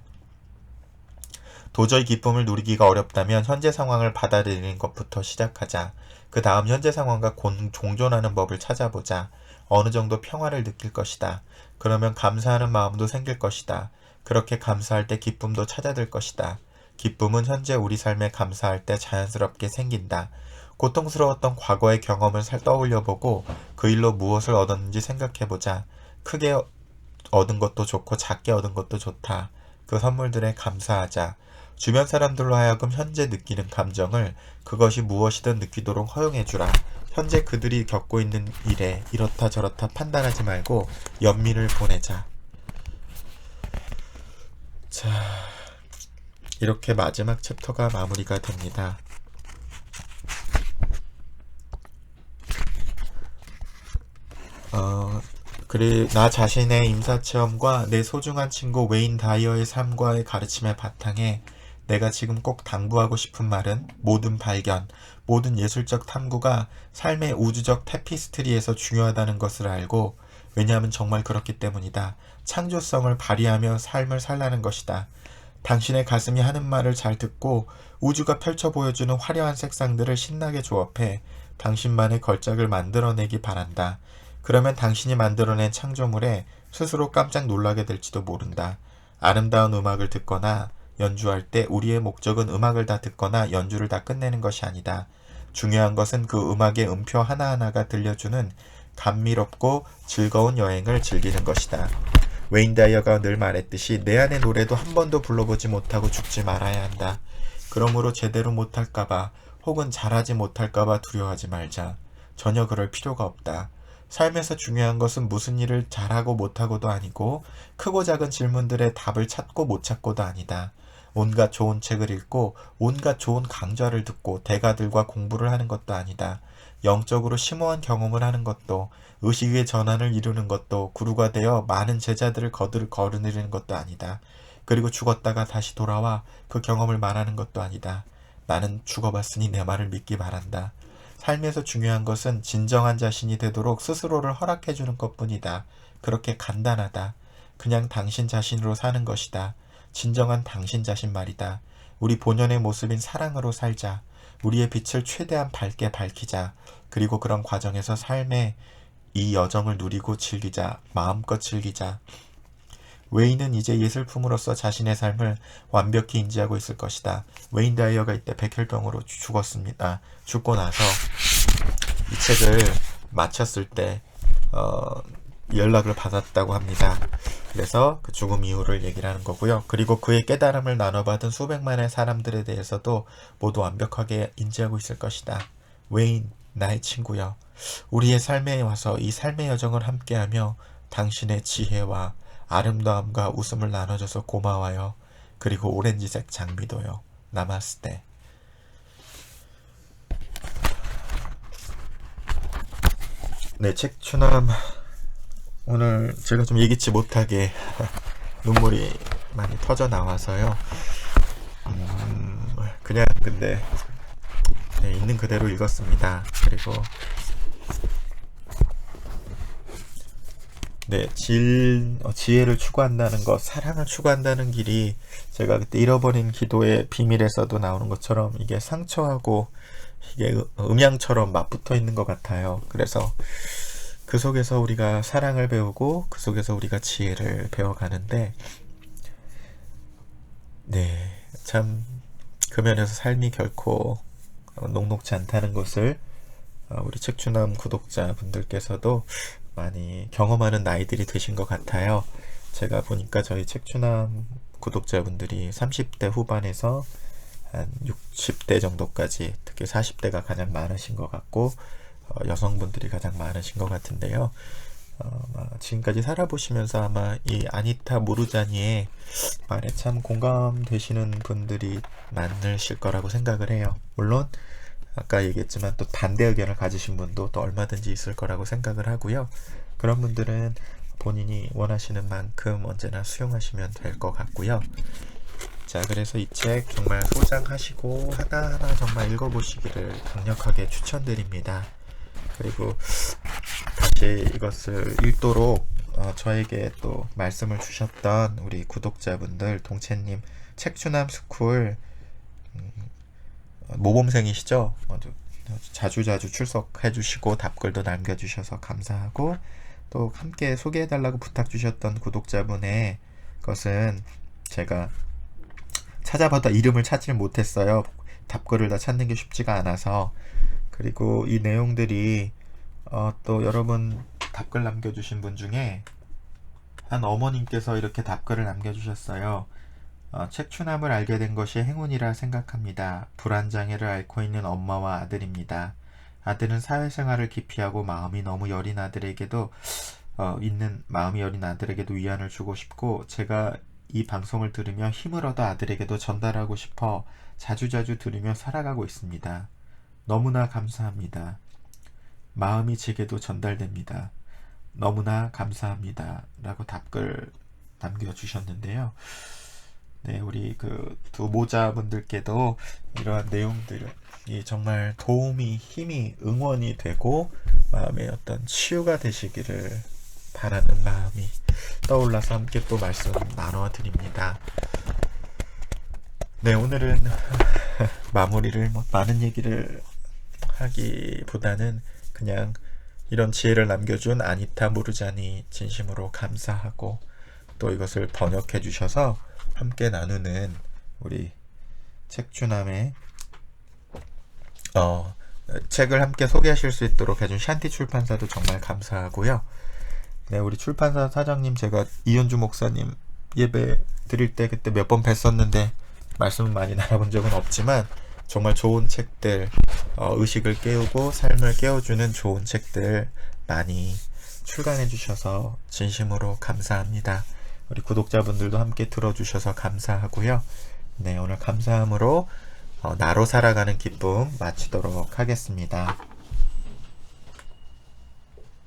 도저히 기쁨을 누리기가 어렵다면 현재 상황을 받아들이는 것부터 시작하자. 그 다음 현재 상황과 종존하는 법을 찾아보자. 어느 정도 평화를 느낄 것이다. 그러면 감사하는 마음도 생길 것이다. 그렇게 감사할 때 기쁨도 찾아들 것이다. 기쁨은 현재 우리 삶에 감사할 때 자연스럽게 생긴다. 고통스러웠던 과거의 경험을 떠올려보고 그 일로 무엇을 얻었는지 생각해보자. 크게 얻은 것도 좋고 작게 얻은 것도 좋다. 그 선물들에 감사하자. 주변 사람들로 하여금 현재 느끼는 감정을 그것이 무엇이든 느끼도록 허용해주라. 현재 그들이 겪고 있는 일에 이렇다 저렇다 판단하지 말고 연민을 보내자. 자, 이렇게 마지막 챕터가 마무리가 됩니다. 그래, 나 자신의 임사체험과 내 소중한 친구 웨인 다이어의 삶과의 가르침의 바탕에 내가 지금 꼭 당부하고 싶은 말은 모든 발견, 모든 예술적 탐구가 삶의 우주적 테피스트리에서 중요하다는 것을 알고, 왜냐하면 정말 그렇기 때문이다. 창조성을 발휘하며 삶을 살라는 것이다. 당신의 가슴이 하는 말을 잘 듣고 우주가 펼쳐 보여주는 화려한 색상들을 신나게 조합해 당신만의 걸작을 만들어내기 바란다. 그러면 당신이 만들어낸 창조물에 스스로 깜짝 놀라게 될지도 모른다. 아름다운 음악을 듣거나 연주할 때 우리의 목적은 음악을 다 듣거나 연주를 다 끝내는 것이 아니다. 중요한 것은 그 음악의 음표 하나하나가 들려주는 감미롭고 즐거운 여행을 즐기는 것이다. 웨인 다이어가 늘 말했듯이 내 안의 노래도 한 번도 불러보지 못하고 죽지 말아야 한다. 그러므로 제대로 못할까봐 혹은 잘하지 못할까봐 두려워하지 말자. 전혀 그럴 필요가 없다. 삶에서 중요한 것은 무슨 일을 잘하고 못하고도 아니고 크고 작은 질문들의 답을 찾고 못 찾고도 아니다. 온갖 좋은 책을 읽고 온갖 좋은 강좌를 듣고 대가들과 공부를 하는 것도 아니다. 영적으로 심오한 경험을 하는 것도 의식의 전환을 이루는 것도 구루가 되어 많은 제자들을 거느리는 것도 아니다. 그리고 죽었다가 다시 돌아와 그 경험을 말하는 것도 아니다. 나는 죽어봤으니 내 말을 믿기 바란다. 삶에서 중요한 것은 진정한 자신이 되도록 스스로를 허락해주는 것뿐이다. 그렇게 간단하다. 그냥 당신 자신으로 사는 것이다. 진정한 당신 자신 말이다. 우리 본연의 모습인 사랑으로 살자. 우리의 빛을 최대한 밝게 밝히자. 그리고 그런 과정에서 삶의 이 여정을 누리고 즐기자. 마음껏 즐기자. 웨인은 이제 예술품으로서 자신의 삶을 완벽히 인지하고 있을 것이다. 웨인 다이어가 이때 백혈병으로 죽었습니다. 죽고 나서 이 책을 마쳤을 때 연락을 받았다고 합니다. 그래서 그 죽음 이후를 얘기를 하는 거고요. 그리고 그의 깨달음을 나눠받은 수백만의 사람들에 대해서도 모두 완벽하게 인지하고 있을 것이다. 웨인, 나의 친구여. 우리의 삶에 와서 이 삶의 여정을 함께하며 당신의 지혜와 아름다움과 웃음을 나눠줘서 고마워요. 그리고 오렌지색 장미도요. 나마스테. 네, 책 추남. 오늘 제가 좀 예기치 못하게 눈물이 많이 터져 나와서요. 그냥 근데 네, 있는 그대로 읽었습니다. 그리고 네, 지혜를 추구한다는 것, 사랑을 추구한다는 길이 제가 그때 잃어버린 기도의 비밀에서도 나오는 것처럼 이게 상처하고 이게 음양처럼 맞붙어 있는 것 같아요. 그래서 그 속에서 우리가 사랑을 배우고 그 속에서 우리가 지혜를 배워가는데 네, 참 그 면에서 삶이 결코 녹록지 않다는 것을 우리 책추남 구독자분들께서도 많이 경험하는 나이들이 되신 것 같아요. 제가 보니까 저희 책추남 구독자분들이 30대 후반에서 한 60대 정도까지, 특히 40대가 가장 많으신 것 같고 여성분들이 가장 많으신 것 같은데요. 지금까지 살아보시면서 아마 이 아니타 무르자니의 말에 참 공감되시는 분들이 많으실 거라고 생각을 해요. 물론 아까 얘기했지만 또 반대 의견을 가지신 분도 또 얼마든지 있을 거라고 생각을 하고요. 그런 분들은 본인이 원하시는 만큼 언제나 수용하시면 될 것 같고요. 자, 그래서 이 책 정말 소장하시고 하나하나 정말 읽어보시기를 강력하게 추천드립니다. 그리고 다시 이것을 읽도록 저에게 또 말씀을 주셨던 우리 구독자분들, 동채님, 책추남 스쿨 모범생이시죠? 자주자주 출석해 주시고 답글도 남겨주셔서 감사하고, 또 함께 소개해달라고 부탁 주셨던 구독자분의 것은 제가 찾아봤다 이름을 찾질 못했어요. 답글을 다 찾는 게 쉽지가 않아서. 그리고 이 내용들이 또 여러분 답글 남겨주신 분 중에 한 어머님께서 이렇게 답글을 남겨주셨어요. 책추남을 알게 된 것이 행운이라 생각합니다. 불안장애를 앓고 있는 엄마와 아들입니다. 아들은 사회생활을 기피하고 마음이 여린 아들에게도 위안을 주고 싶고, 제가 이 방송을 들으며 힘을 얻어 아들에게도 전달하고 싶어 자주자주 들으며 살아가고 있습니다. 너무나 감사합니다. 마음이 제게도 전달됩니다. 너무나 감사합니다. 라고 답글 남겨주셨는데요. 네, 우리 그 두 모자분들께도 이러한 내용들이 정말 도움이, 힘이, 응원이 되고 마음의 어떤 치유가 되시기를 바라는 마음이 떠올라서 함께 또 말씀 나눠드립니다. 네, 오늘은 마무리를 많은 얘기를 하기보다는 그냥 이런 지혜를 남겨준 아니타 무르자니 진심으로 감사하고, 또 이것을 번역해 주셔서 함께 나누는 우리 책추남의 책을 함께 소개하실 수 있도록 해준 샨티 출판사도 정말 감사하고요. 네, 우리 출판사 사장님, 제가 이현주 목사님 예배 드릴 때 그때 몇 번 뵀었는데 말씀은 많이 나눠본 적은 없지만 정말 좋은 책들, 의식을 깨우고 삶을 깨워주는 좋은 책들 많이 출간해 주셔서 진심으로 감사합니다. 우리 구독자분들도 함께 들어주셔서 감사하고요. 네, 오늘 감사함으로 나로 살아가는 기쁨 마치도록 하겠습니다.